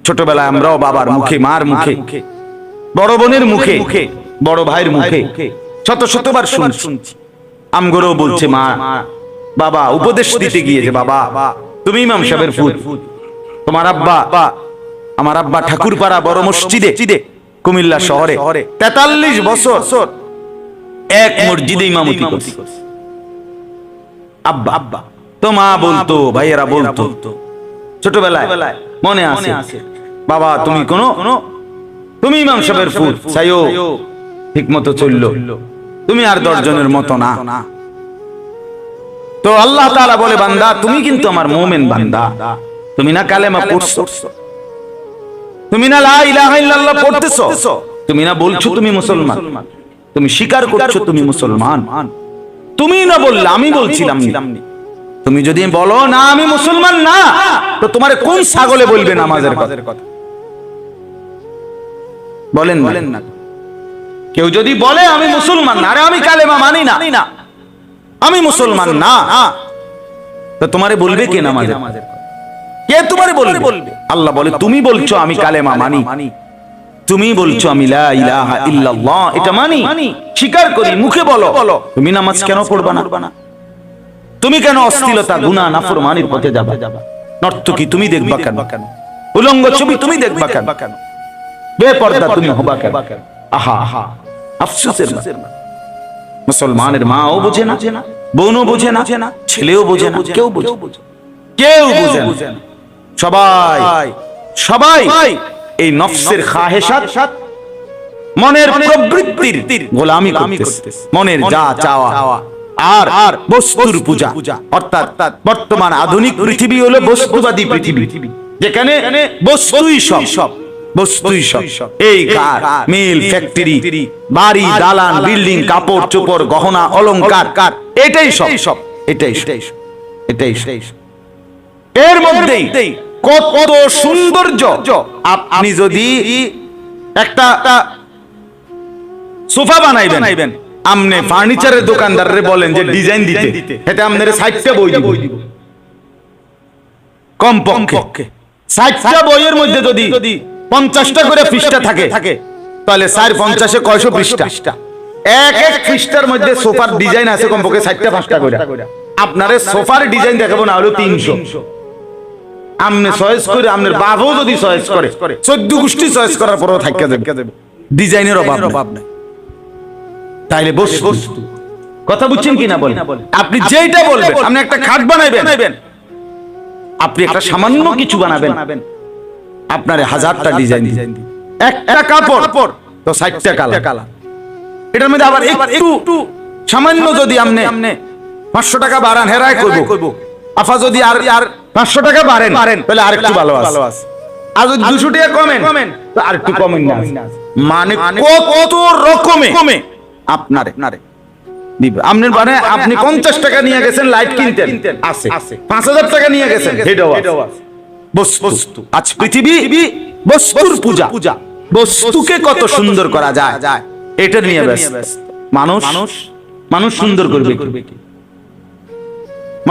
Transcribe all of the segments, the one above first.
ছোটবেলায় আমরাও বাবার মুখে, মার মুখে, বড় বোনের মুখে, বড় ভাইয়ের মুখে শত শতবার শুনছি। আমগরও বলছে মা বাবা উপদেশ দিতে গিয়ে যে বাবা তুমি ইমাম সাহেবের ফুল, তোমার আব্বা, আমার আব্বা ঠাকুরপাড়া বড় মসজিদে কুমিল্লা শহরে 43 বছর এক মসজিদে ইমামতি করছে। আব্বা তো মা বলতো, ভাইয়েরা বলতো ছোটবেলায় মনে আছে, বাবা তুমি ইমাম সাহেবের ফুল, চাইও ঠিক মতো চললো, তুমি আর 10 জনের মতো না। তো আল্লাহ তাআলা বলে বান্দা তুমি কিন্তু আমার মুমিন বান্দা, তুমি না কালেমা পড়ছো, তুমি না লা ইলাহা ইল্লাল্লাহ পড়তেছো, তুমি না বলছো তুমি মুসলমান, তুমি স্বীকার করছো তুমি মুসলমান, তুমি না বললে আমি বলছিলাম না। তুমি যদি বলো না আমি মুসলমান না, তো তোমারে কোন ছাগলে বলবে নামাজের কথা? বলেন না। কেউ যদি বলে আমি মুসলমান না, আরে আমি কালেমা মানি না, আমি মুসলমান না, তো তোমারে বলবে কে নামাজের? কে তোমারে বলবে? আল্লাহ বলে তুমি বলছো আমি কালেমা মানি, তুমি বলছো আমি লা ইলাহা ইল্লাল্লাহ এটা মানি, স্বীকার করি, মুখে বলো, তুমি নামাজ কেন পড়বা না? তুমি কেন অশ্লীলতা গুনাহ নাফরমানির পথে যাবা? নর্তকী তুমি দেখবা কেন? উলঙ্গ ছবি তুমি দেখবা কেন? বেপরদা তুমি হবা কেন? আহা আফসোসের না। মুসলমানের মাও বোঝে না, বোনও বোঝে না, ছেলেও বোঝে না, কেউ বোঝে না। সবাই এই নফসের খাহেশাত, মনের প্রবৃত্তির গোলামি করতেছে, মনের যা চাওয়া আর বস্তুর পূজা। অর্থাৎ বর্তমান আধুনিক পৃথিবী হলো বস্তুবাদী পৃথিবী, যেখানে বস্তুই সব। এই কার, মিল, ফ্যাক্টরি, বাড়ি, দালান, বিল্ডিং, কাপড় চোপড়, গহনা, অলংকার, এটাই সব। এর মধ্যেই কত সৌন্দর্য। আপনি যদি একটা সোফা বানাইবেন, আপনি ফার্নিচারের দোকানদাররে বলেন যে ডিজাইন দিতে, এটা আপনার 60টা বই দিব কমপক্ষে। 60টা বইয়ের মধ্যে যদি 50টা করে পৃষ্ঠা থাকে, তাহলে 4×50 কয়শো পৃষ্ঠা? এক পৃষ্ঠার মধ্যে সোফার ডিজাইন আছে কমপক্ষে 4টা 5টা করে। আপনারে সোফার ডিজাইন দেখাবো না হলো 300। আপনি চয়েস করে, আপনার বাবও যদি চয়েস করে, 14 গোষ্ঠী চয়েস করার পরও থাকা যাবে, ডিজাইনের অভাব নাই। তাইলে বস্তু কথা বুঝছেন কিনা বলেন? আপনি যেটা বলবেন, আপনি একটা খাট বানাইবেন, আপনি একটা সামান্য কিছু বানাবেন, আপনার 1000টা ডিজাইন, একটা কাপড় তো 60টা কালার। এটার মধ্যে আবার একটু সামান্য যদি আপনি 500 টাকা বাড়ান, হেরাই করব আফা, যদি আর 500 টাকা বাড়েন তাহলে আরেকটু ভালো আছে, আর যদি 200 টাকা কমেন তো আরেকটু কমেন না। মানে কত রকমে আপনারে দিবে। আপনি 50 টাকা নিয়ে গেছেন লাইট কিনতেন, আছে 5000 টাকা নিয়ে গেছেন, এটাও আছে। বস্তু আজ পৃথিবী বস্তুর পূজা, বস্তুকে কত সুন্দর করা যায় এটা নিয়ে ব্যস্ত। মানুষ সুন্দর করবে কি?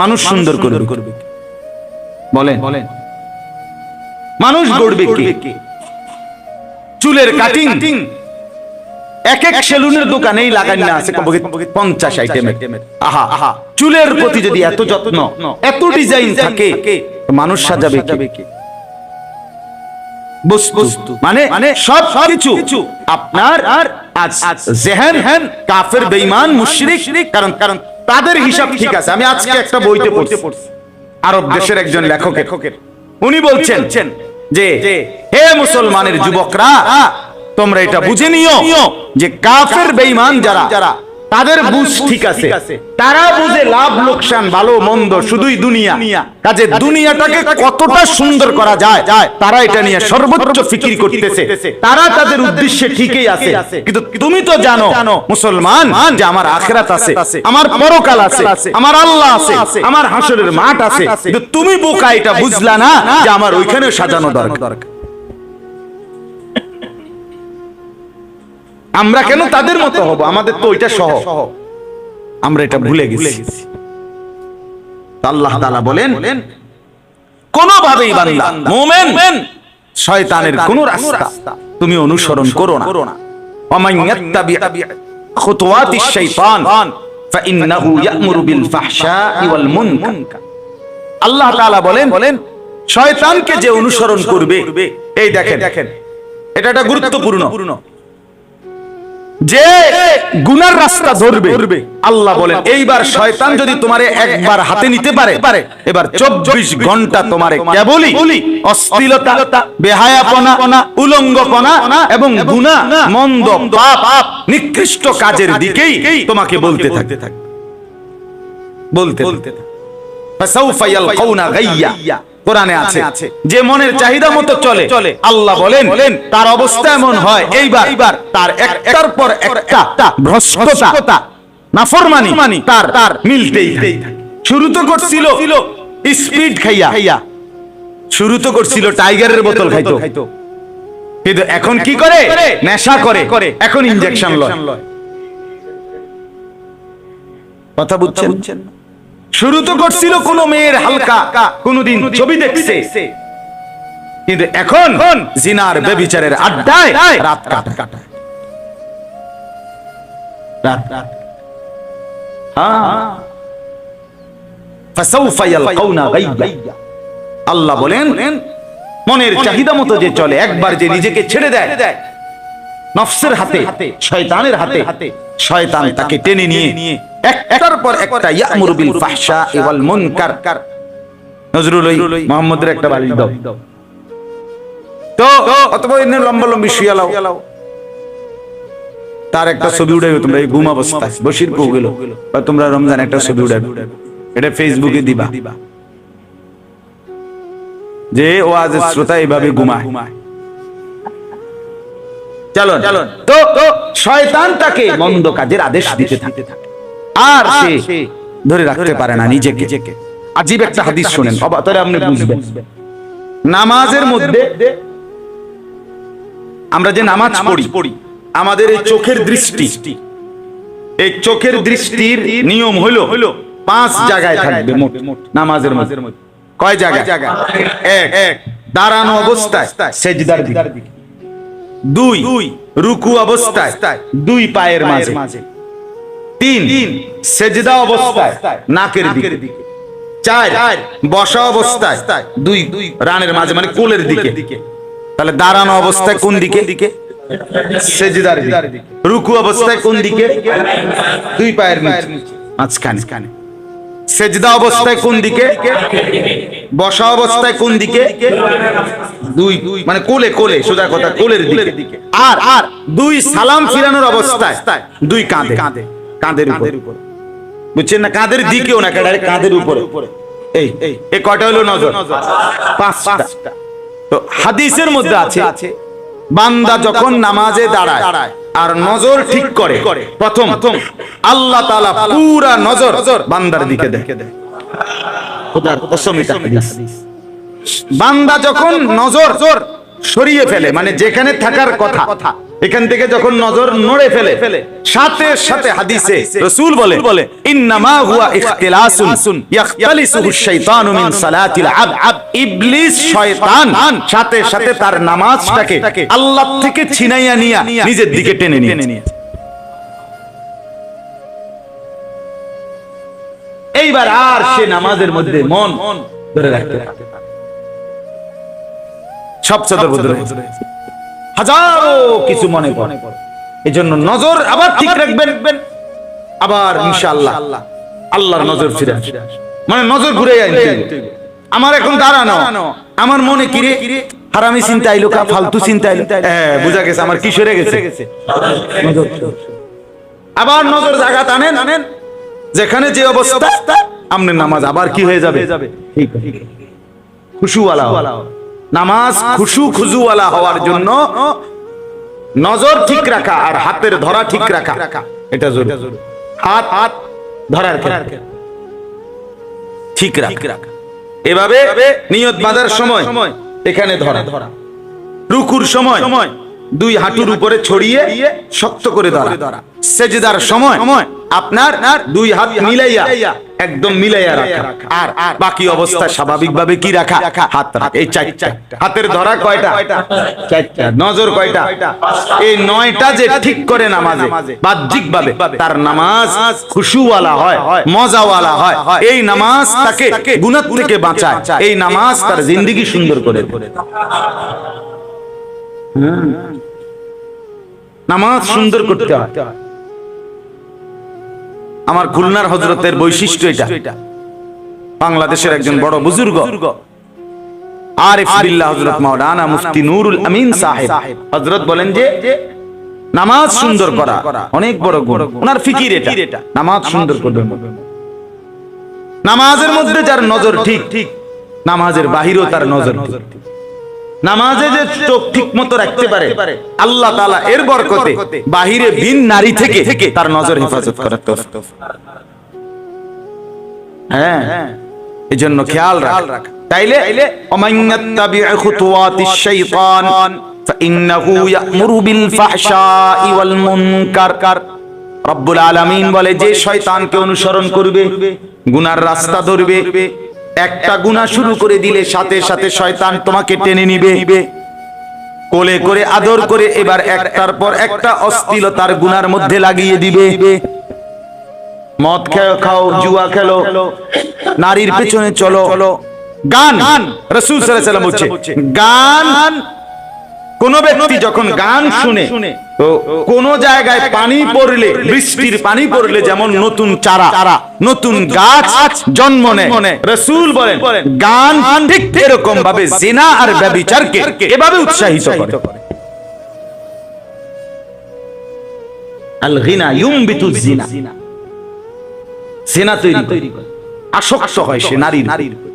মানুষ সুন্দর করবে বলেন, মানুষ গড়বে কি? চুলের কাটিং এক সেলুনের দোকানেই লাগানো আছে 50 আইটেমের। আহা, চুলের প্রতি যদি এত যত্ন, এত ডিজাইন থাকে, মানুষ সাজাবে কি? বস্তু মানে সব কিছু আপনার আজ জেহেন কাফের, বেঈমান, মুশরিক, কারণ তাদের হিসাব ঠিক আছে। আমি আজকে একটা বইতে পড়ছি, আরব দেশের একজন লেখকের, উনি বলছেন যে হে মুসলমানের যুবকরা, তোমরা এটা বুঝে নিও যে কাফের, বেঈমান যারা, তাদের বুঝ ঠিক আছে, তারা বুঝে লাভ লোকসান, ভালো মন্দ, শুধুই দুনিয়া। কাজে দুনিয়াটাকে কতটা সুন্দর করা যায়, তারা এটা নিয়ে সর্বোচ্চ ফিকির করতেছে। তারা তাদের উদ্দেশ্যে ঠিকই আছে, কিন্তু তুমি তো জানো মুসলমান যে আমার আখিরাত আছে, আমার পরকাল আছে, আমার আল্লাহ আছে, আমার হাসরের মাঠ আছে, কিন্তু তুমি বোকা, এটা বুঝলা না যে আমার ওইখানে সাজানো দরকার। আমরা কেন তাদের মতো হব? আমাদের তো ওইটা সহ, আমরা এটা ভুলে গেছি। আল্লাহ তাআলা বলেন কোনোভাবেই বান্দা মুমিন শয়তানের কোন রাস্তা তুমি অনুসরণ করো না। ওয়ামান ইয়াত্তাবি খুতুওয়াতিশ শাইতান ফাইন্নাহু ইয়া'মুরু বিল ফাহশাই ওয়াল মুনকার। আল্লাহ তাআলা বলেন শয়তানকে যে অনুসরণ করবে, এই দেখেন এটা একটা গুরুত্বপূর্ণ, যে গুনার রাস্তা ধরবে, আল্লাহ বলেন এইবার শয়তান যদি তোমারে একবার হাতে নিতে পারে, এবার 24 ঘন্টা তোমারে কেবলই অশ্লীলতা, বেহায়াপনা, উলঙ্গপনা এবং গুনাহ, মন্দ, পাপ, নিকৃষ্ট কাজের দিকেই তোমাকে বলতে থাকে। ফাসাউফা ইয়ালকাউনা গাইয়া, কোরআনে আছে যে মনের চাহিদা মতো চলে, আল্লাহ বলেন তার অবস্থা এমন হয় এইবার তার একটার পর একটা ভ্রষ্টতা, নাফরমানি তার মিলতেই থাকে। শুরু তো করছিল স্পিড খাইয়া, শুরু তো করছিল টাইগারের বোতল খাইতো, কিন্তু এখন কি করে? নেশা করে, এখন ইনজেকশন লয়। কথা বুঝছেন? শুরু তো করছিল কোন মেয়ের হালকা কোনদিন ছবি দেখছে, কিন্তু এখন জিনার ব্যভিচারের আড্ডায় রাত কাটায়। ফাসাউফা ইয়ালকাউনা গাইয়া, আল্লাহ বলেন মনের চাহিদা মতো যে চলে, একবার যে নিজেকে ছেড়ে দেয় নফসের হাতে, শয়তানের হাতে, শয়তান তাকে টেনে নিয়ে একটার পর একটা ইয়া'মুরু বিল ফাহশাই ওয়াল মুনকার। নজরুল মুহাম্মদের একটা বাড়ি দাও তো, অথবা এনে লম্বা লম্বি শুয়ে লাও, তার একটা ছবি উঠাইবে তোমরা এই ঘুম অবস্থায়, বশির পৌ গেল, বা তোমরা রমজান একটা ছবি উঠাইবে, এটা ফেসবুকে দিবা যে ওয়াজের শ্রোতা এইভাবে ঘুমায়। চলো তো শয়তান তাকে মন্দ কাজের আদেশ দিতে থাকে, আর সে ধরে রাখতে পারে না নিজেকে। আজীব একটা হাদিস শুনেন, তাহলে আপনি বুঝবেন। নামাজের মধ্যে আমরা যে নামাজ পড়ি, আমাদের এই চোখের দৃষ্টি, এই চোখের দৃষ্টির নিয়ম হলো 5 জায়গায় থাকবে মোট নামাজের মধ্যে। কয় জায়গা? 1 দাঁড়ানো অবস্থায় সেজদার দিকে, 2 রুকু অবস্থায় 2 পায়ের মাঝে, 3 সেজদা অবস্থায় নাকের দিকে, 4 বসা অবস্থায় 2 রানের মাঝে মানে কোলের দিকে। তাহলে দাঁড়ানো অবস্থায় কোন দিকে? সেজদার দিকে। রুকু অবস্থায় কোন দিকে? 2 পায়ের মাঝখানে। সেজদা অবস্থায় কোন দিকে? বসা অবস্থায় কোন দিকে? 2 মানে কোলে, সোজা কথা কোলের দিকে। আর 2 সালাম ফিরানোর অবস্থায় 2 কাঁধের উপর। বুঝছেন না? কাঁধের দিকেও না, ডাইরেক্ট কাঁধের উপরে। এই কয়টা হলো নজর? 5টা। তো হাদিসের মধ্যে আছে বান্দা যখন নামাজে দাঁড়ায় আর নজর ঠিক করে, প্রথম আল্লাহ তাআলা পুরা নজর বান্দার দিকে দেয়। বান্দা যখন নজর সরিয়ে ফেলে, মানে যেখানে থাকার কথা এখান থেকে যখন নজর নড়ে ফেলে, সাথে সাথে হাদিসে রাসূল বলে ইন্নামা হুয়া ইখতিলাসুন ইয়াখতালিসুহু শাইতানু মিন সালাতিল আবদ। ইবলিস শয়তান সাথে সাথে তার নামাজটাকে আল্লাহ থেকে ছিনাইয়া নিয়া নিজের দিকে টেনে নিয়ে। এইবার আর সে নামাজের মধ্যে মন ধরে রাখতে পারে, সব হাজারো কিছু মনে পড়ে। এই জন্য নজর আবার ঠিক রাখবেন, আবার ইনশাআল্লাহ আল্লাহর নজর ফিরে আসে, মানে নজর ঘুরে যায়। আমার এখন দাঁড়ানো, আমার মনে কিরে হারামি চিন্তা আইলো, ফালতু চিন্তা আইলো, বুঝা গেছে আমার কি সরে গেছে। আবার নজর জায়গা টানেন, যেখানে যে অবস্থা আপনার নামাজ আবার কি হয়ে যাবে? ঠিক খুশুওয়ালা নামাজ, খুজুওয়ালা হওয়ার জন্য নজর ঠিক রাখা আর হাতের ধরা ঠিক রাখা, এটা জরুরি। হাত ধরার ঠিক রাখা, এভাবে নিয়ত বাঁধার সময় এখানে ধরা, রুকুর সময় 2 হাঁটুর উপরে ছড়িয়ে শক্ত করে ধরা, সেজদার সময় আপনার 2 হাত মিলাইয়া একদম মিলাইয়া রাখা, আর বাকি অবস্থা স্বাভাবিকভাবে কি রাখা, হাত রাখা। এই চারটা হাতের ধরা কয়টা? চারটা। নজর কয়টা? এই 9টা যে ঠিক করে নামাজে বাহ্যিকভাবে তার নামাজ খুশুওয়ালা হয়, মজাওয়ালা হয়। এই নামাজ তাকে গুনাহ থেকে বাঁচায়, এই নামাজ তার জিন্দেগি সুন্দর করে দেয়। নামাজ সুন্দর করতে হয়। আমার খুলনার হযরতের বৈশিষ্ট্য এটা। বাংলাদেশের একজন বড় বুজুর্গ আরিফ বিল্লাহ হযরত মাওলানা মুফতি নুরুল আমিন সাহেব হযরত বলেন যে নামাজ সুন্দর করা অনেক বড় গুণ। ওনার ফিকির এটা, নামাজ সুন্দর করবেন। নামাজের মধ্যে যার নজর ঠিক, নামাজের বাহিরেও তার নজর ঠিক। নামাজে যে চোখ ঠিক মতো রাখতে পারে, আল্লাহ তাআলা এর বরকতে বাহিরে ভিন নারী থেকে তার নজর হেফাজত করার তৌফিক। হ্যাঁ, এজন্য খেয়াল রাখ। তাইলে ওমাইয়াত্তাবি খুতুওয়াতিশ শাইতান ফাইন্নাহু ইয়া'মুরু বিল ফাহশাই ওয়াল মুনকার। রব্বুল আলামিন বলে, যে শয়তানকে অনুসরণ করবে, গুনার রাস্তা ধরবে, একটা গুনাহ শুরু করে দিলে সাথে সাথে শয়তান তোমাকে টেনে নিবে, কোলে করে আদর করে এবার একটার পর একটা অশ্লীলতার গুনার মধ্যে লাগিয়ে দিবে। মদ খাও, জুয়া খেলো, নারীর পেছনে চলো, গান। রাসূল সাল্লাল্লাহু আলাইহি ওয়াসাল্লাম বলছে, গান, কোন ব্যক্তি যখন গান শুনে, তো কোন জায়গায় পানি পড়লে, বৃষ্টির পানি পড়লে যেমন নতুন চারা, নতুন গাছ জন্ম নেয়, রাসূল বলেন গান ঠিক এরকম ভাবে জিনা আর ব্যভিচারকে এভাবে উৎসাহিত করে। আল গিনা ইউমবিতুজ জিনা, জিনা তৈরি করে, আসক্ত হয় সে নারীর।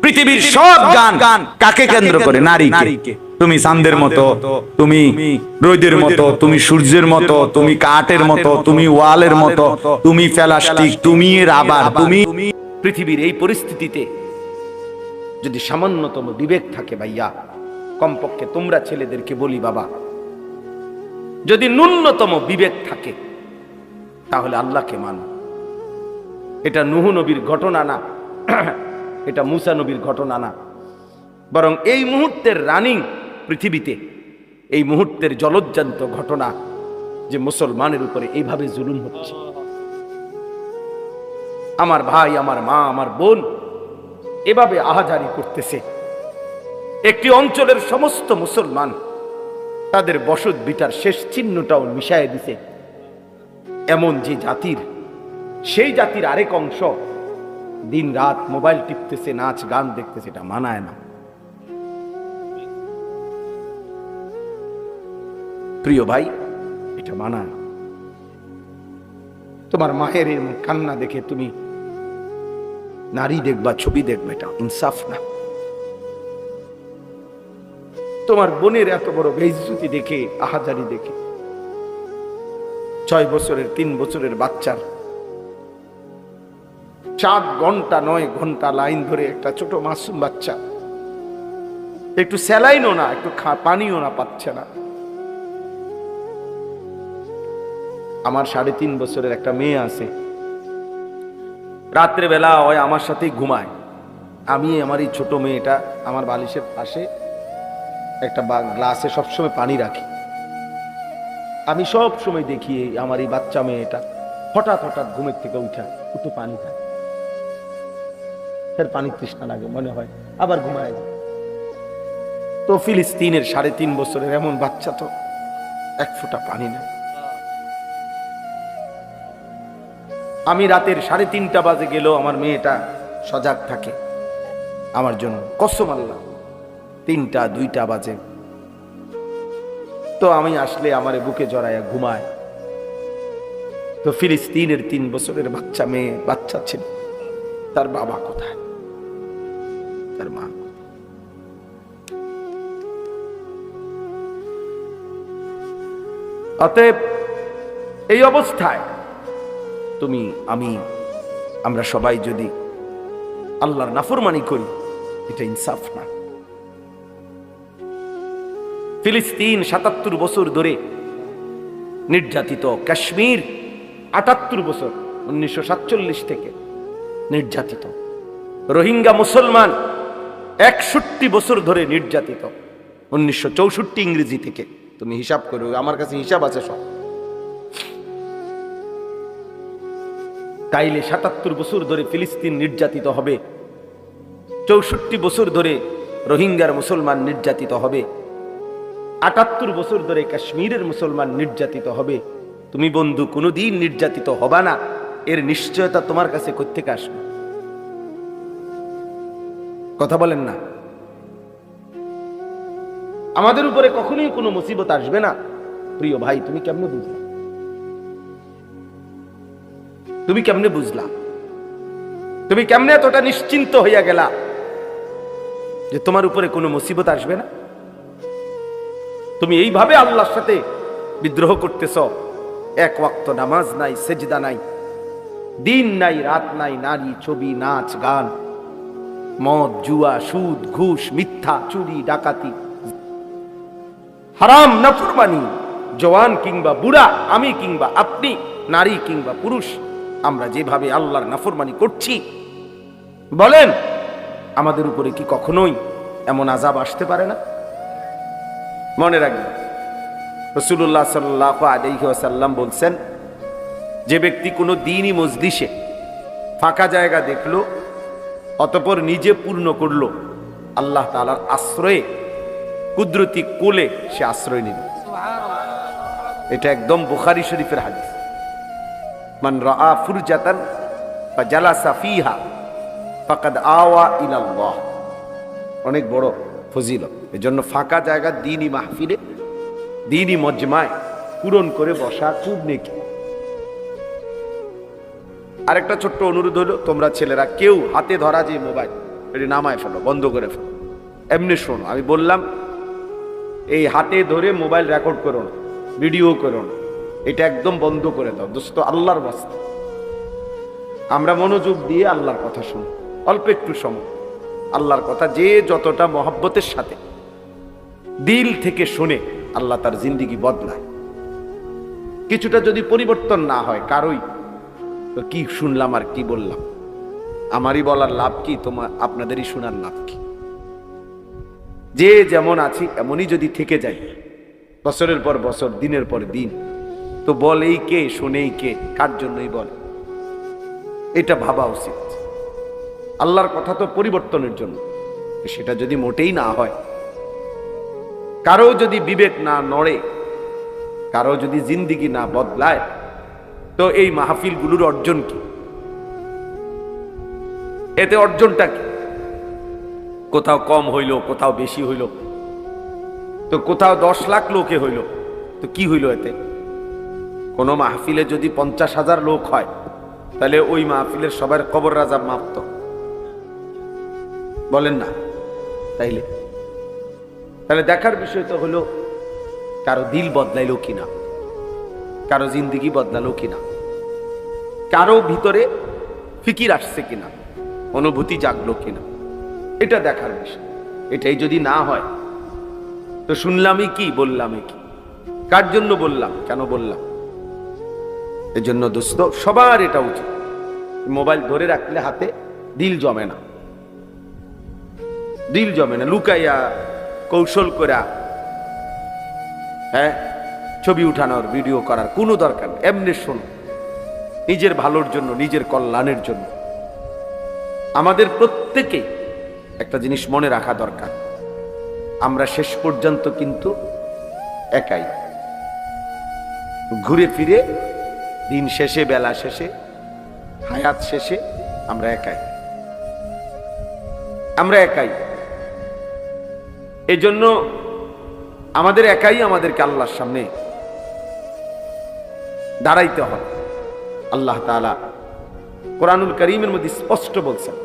পৃথিবীর সব গান কাকে কেন্দ্র করে? নারীকে। তুমি চাঁদের মতো, তুমি রোদের মতো, তুমি সূর্যের মতো, তুমি কাঠের মতো, তুমি ওয়ালের মতো, তুমি প্লাস্টিক, তুমি রাবার, তুমি। পৃথিবীর এই পরিস্থিতিতে যদি সামান্যতম বিবেক থাকে ভাইয়া, কমপক্ষে তোমরা ছেলেদেরকে বলি, বাবা, যদি ন্যূনতম বিবেক থাকে তাহলে আল্লাহকে মানো। এটা নূহ নবীর ঘটনা না, এটা মুসা নবীর ঘটনা না, বরং এই মুহূর্তের রানিং পৃথিবীতে, এই মুহূর্তের জলজ্জান্ত ঘটনা যে মুসলমানের উপরে এইভাবে জুলুম হচ্ছে। আমার ভাই, আমার মা, আমার বোন এভাবে আহাজারি করতেছে। একটি অঞ্চলের সমস্ত মুসলমান তাদের বসত বিটার শেষ চিহ্নটাও মিশায় দিছে। এমন যে জাতির, সেই জাতির আরেক অংশ দিন রাত মোবাইল টিপতেছে, নাচ গান দেখতেছে, এটা মানায় না। প্রিয় ভাই, এটা মানায় না। তোমার মায়ের কান্না দেখে তুমি নারী দেখবা, ছবি দেখবা, এটা ইনসাফ না। তোমার বোনের এত বড় বেইজ্জতি দেখে, আহাজারি দেখে, 6 বছরের 3 বছরের বাচ্চার 7 ঘন্টা 9 ঘন্টা লাইন ধরে একটা ছোট মাসুম বাচ্চা একটু স্যালাইনও না, একটু পানিও না পাচ্ছে না। আমার 3.5 বছরের একটা মেয়ে আছে, রাত্রে বেলা ওই আমার সাথেই ঘুমায়। আমি আমার এই ছোট মেয়েটা আমার বালিশের পাশে একটা গ্লাসে সবসময় পানি রাখি। আমি সব সময় দেখি আমার এই বাচ্চা মেয়েটা হঠাৎ হঠাৎ ঘুমের থেকে উঠা একটু পানি খায়, ফের পানি তৃষ্ণা লাগে, মনে হয় আবার ঘুমায় যায়। তো ফিলিস্তিনের 3.5 বছরের এমন বাচ্চা, তো এক ফোঁটা পানি নেই। আমি রাতের 3:30 বাজে গেলেও আমার মেয়েটা সজাগ থাকে আমার জন্য, কসম আল্লাহ। 3টা 2টা বাজে তো আমি আসলে আমারে বুকে জড়াইয়া ঘুমায়। তো ফিলিস্তিনের 3 বছরের বাচ্চা মেয়ে, বাচ্চা ছিল, তার বাবা কোথায়, তার মা? অতএব এই অবস্থায় তুমি, আমি, আমরা সবাই যদি আল্লাহর নাফরমানি করি, এটা ইনসাফ না। ফিলিস্তিন 77 বছর ধরে নির্যাতিত, কাশ্মীর 78 বছর, 1947 থেকে নির্যাতিত। রোহিঙ্গা মুসলমান 61 বছর ধরে নির্যাতিত। 1964 ইংরেজি থেকে, তুমি হিসাব করো, আমার কাছে হিসাব আছে সব। তাইলে 77 বছর ধরে ফিলিস্তিন নির্যাতিত হবে, 64 বছর ধরে রোহিঙ্গার মুসলমান নির্যাতিত হবে, 78 বছর ধরে কাশ্মীরের মুসলমান নির্যাতিত হবে। তুমি বন্ধু কোনোদিন নির্যাতিত হবা না, এর নিশ্চয়তা তোমার কাছে কোত্থেকে আসবে? কথা বলেন না। আমাদের উপরে কখনোই কোনো মুসিবত আসবে না। প্রিয় ভাই, তুমি কেমনে বুঝলা? তুমি কেমনে বুঝলা? তুমি কেমনে এতটা নিশ্চিন্ত হইয়া গেলা যে তোমার উপরে কোনো মুসিবত আসবে না? তুমি এইভাবে আল্লাহর সাথে বিদ্রোহ করতেছ। এক ওয়াক্ত নামাজ নাই, সেজদা নাই, দিন নাই, রাত নাই, নারী, ছবি, নাচ, গান, মদ, জুয়া, সুদ, ঘুষ, মিথ্যা, চুরি, ডাকাতি, হারাম, নাফরমানি, জওয়ান কিংবা বুড়া, আমি কিংবা আপনি, নারী কিংবা পুরুষ, আমরা যেভাবে আল্লাহর নাফরমানি করছি, বলেন আমাদের উপরে কি কখনোই এমন আযাব আসতে পারে না? মনে রাখবেন, রাসূলুল্লাহ সাল্লাল্লাহু আলাইহি ওয়াসাল্লাম বলছেন, যে ব্যক্তি কোনো দ্বীনি মজলিসে ফাঁকা জায়গা দেখলো অতঃপর নিজে পূর্ণ করলো, আল্লাহ তাআলার আশ্রয়ে, কুদরতি কোলে সে আশ্রয় নিল। এটা একদম বুখারী শরীফের হাদিস। মান রাআ ফুরজাতান ফাজালাসা ফিহা ফাকাদ আওয়া ইলাল্লাহ। অনেক বড় ফজিলত। এজন্য ফাঁকা জায়গা দ্বীনি মাহফিলে, দ্বীনি মজমায় পূরণ করে বসা খুব নেকি। আরেকটা ছোট্ট অনুরোধ হলো, তোমরা ছেলেরা কেউ হাতে ধরা যে মোবাইল, এটি নামায় ফেলো, বন্ধ করে ফেলো। এমনি শোনো, আমি বললাম এই হাতে ধরে মোবাইল রেকর্ড করো না, ভিডিও করো না, এটা একদম বন্ধ করে দাও দোস্ত, আল্লাহর বাস্তে। আমরা মনোযোগ দিয়ে আল্লাহর কথা শুনি, অল্প একটু সময় আল্লাহর কথা যে যতটা মহব্বতের সাথে দিল থেকে শুনে, আল্লাহ তার জিন্দেগি বদলায়। কিছুটা যদি পরিবর্তন না হয় কারোই, তো কি শুনলাম আর কি বললাম, আমারই বলার লাভ কি, তোমার আপনাদেরই শোনার লাভ কি? যে যেমন আছি এমনই যদি থেকে যাই বছরের পর বছর, দিনের পর দিন, তো বলেই কে, শোনেই কে, কার জন্যই বলে, এটা ভাবা উচিত। আল্লাহর কথা তো পরিবর্তনের জন্য, সেটা যদি মোটেই না হয়, কারো যদি বিবেক না নড়ে, কারো যদি জিন্দেগি না বদলায়, তো এই মাহফিলগুলোর অর্জন কি? এতে অর্জনটা কি? কোথাও কম হইল, কোথাও বেশি হইল, তো কোথাও 10 লাখ লোকে হইল, তো কি হইল এতে? কোন মাহফিলে যদি 50,000 লোক হয়, তাহলে ওই মাহফিলের সবার কবর আযাব মাফ তো, বলেন না? তাহলে দেখার বিষয় তো হলো কারো দিল বদলাইলো কিনা, কারো জিন্দেগি বদলালো কিনা, কারো ভিতরে ফিকির আসছে কিনা, অনুভূতি জাগলো কিনা, এটা দেখার বিষয়। এটাই যদি না হয়, তো শুনলামই কি, বললামই কি, কার জন্য বললাম, কেন বললাম? এজন্য দোস্ত সবার এটা উচিত, মোবাইল ধরে রাখলে হাতে দিল জমে না, দিল জমে না, লুকাইয়া কৌশল করা, হ্যাঁ, ছবি উঠানোর, ভিডিও করার কোনো দরকার নেই। এমনি শোনো, নিজের ভালোর জন্য, নিজের কল্যাণের জন্য। আমাদের প্রত্যেকে একটা জিনিস মনে রাখা দরকার, আমরা শেষ পর্যন্ত কিন্তু একাই। ঘুরে ফিরে দিন শেষে, বেলা শেষে, হায়াত শেষে আমরা একাই, আমরা একাই। এই জন্য আমাদের একাই আমাদেরকে আল্লাহর সামনে দাঁড়াইতে হবে। আল্লাহ তাআলা কোরআনুল কারীমের মধ্যে স্পষ্ট বলছেন,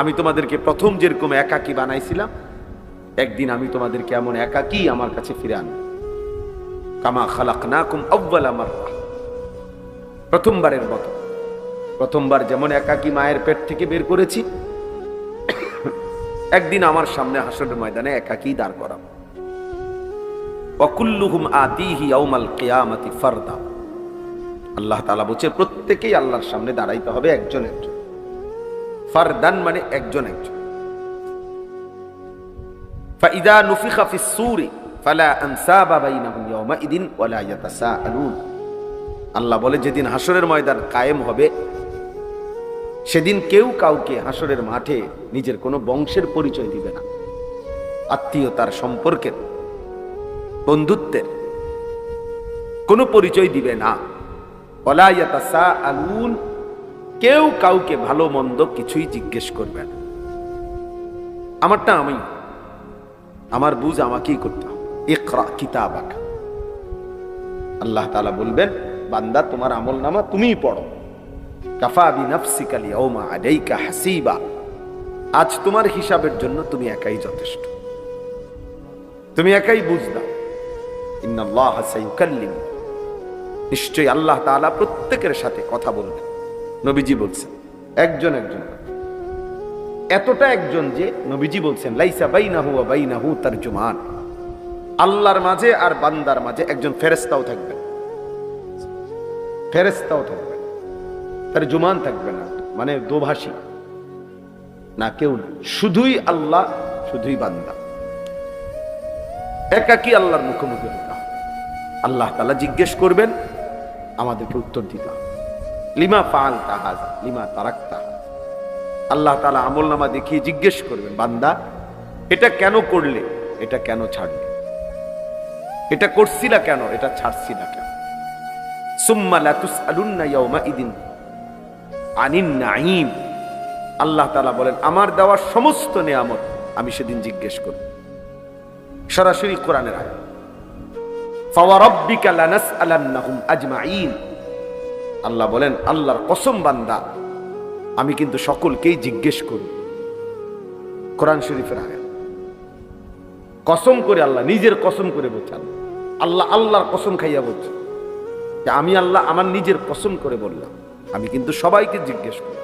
আমি তোমাদেরকে প্রথম যেরকম একাকী বানাইছিলাম, একদিন আমি তোমাদেরকে এমন একাকী আমার কাছে ফিরে আনব। কামা খালাকনাকুম আউয়ালা মাররা, প্রথমবারের মতো। প্রথমবার যেমন একাকী মায়ের পেট থেকে বের করেছি, একদিন আমার সামনে হাসরের ময়দানে একাকী দাঁড় করাবো। ওয়াকুল্লুহুম আতিহি ইয়াউমাল কিয়ামাতি ফারদা। আল্লাহ তাআলা বলছেন প্রত্যেকেই আল্লাহর সামনে দাঁড়াইতে হবে একজন একজন। ফারদান মানে একজন একজন। ফাইদা নুফিখা ফিস সূরি ফালা আনসাবা বাইনাহুম ইয়াওমাইদিন ওয়ালা ইয়াতাসাআলুন। আল্লাহ বলে যেদিন হাসরের ময়দান কায়েম হবে সেদিন কেউ কাউকে হাসরের মাঠে নিজের কোনো বংশের পরিচয় দিবে না, আত্মীয়তার, সম্পর্কের, বন্ধুত্বের কোনো পরিচয় দিবে না। ওয়ালা ইয়াতাসাআলুন, কেউ কাউকে ভালো মন্দ কিছুই জিজ্ঞেস করবে না। আমারটা আমি, আমার বুঝ আমাকেই করতে হবে। ইকরা কিতাবাক, আল্লাহ তাআলা বলবেন বান্দা তোমার আমলনামা তুমিই পড়ো। কাফা বিনাফসিকা আল-ইয়াওমা আলাইকা হাসিবা, আজ তোমার হিসাবের জন্য তুমি একাই যথেষ্ট, তুমি একাই বুঝ দাও। ইন্নাল্লাহা সাইয়ুকাল্লিম, নিশ্চয়ই আল্লাহ তাআলা প্রত্যেকের সাথে কথা বলবেন। নবীজি বলছেন একজন একজন, এতটা একজন যে নবীজি বলছেন লাইসা বাইনাহু ওয়া বাইনাহু তারজুমান, আল্লাহর মাঝে আর বান্দার মাঝে একজন ফেরেশতাও থাকবে, ফেরেশতাও থাকবে, তারজুমান থাকবে না, মানে দোভাষী না, কেউ না, শুধুই আল্লাহ, শুধুই বান্দা, একাকী আল্লাহর মুখোমুখি হতে হবে। আল্লাহ তাআলা জিজ্ঞেস করবেন, আমাদেরকে উত্তর দিতে হবে। লিমা ফাআলতা হাযা লিমা তারাকতা, আল্লাহ তাআলা আমলনামা দেখিয়ে জিজ্ঞেস করবেন বান্দা এটা কেন করলে, এটা কেন ছাড়লে, এটা করছিলা কেন, এটা ছাড়ছিলা কেন। সুম্মা লা তুসআলুন্না ইয়াওমাইদিন আনিন নাঈম, আল্লাহ তাআলা বলেন আমার দেওয়া সমস্ত নিয়ামত আমি সেদিন জিজ্ঞেস করব। সরাসরি কোরআনের আয়াত, ফাওয়ারাব্বিকা লানাসআলান্নাহুম আজমাইন, আল্লাহ বলেন আল্লাহর কসম বান্দা আমি কিন্তু সকলকেই জিজ্ঞেস করব। কোরআন শরীফের আয়াত, কসম করে আল্লাহ নিজের কসম করে বলছেন, আল্লাহ আল্লাহর কসম খাইয়া বলছে যে আমি আল্লাহ আমার নিজের কসম করে বললাম আমি কিন্তু সবাইকে জিজ্ঞেস করব।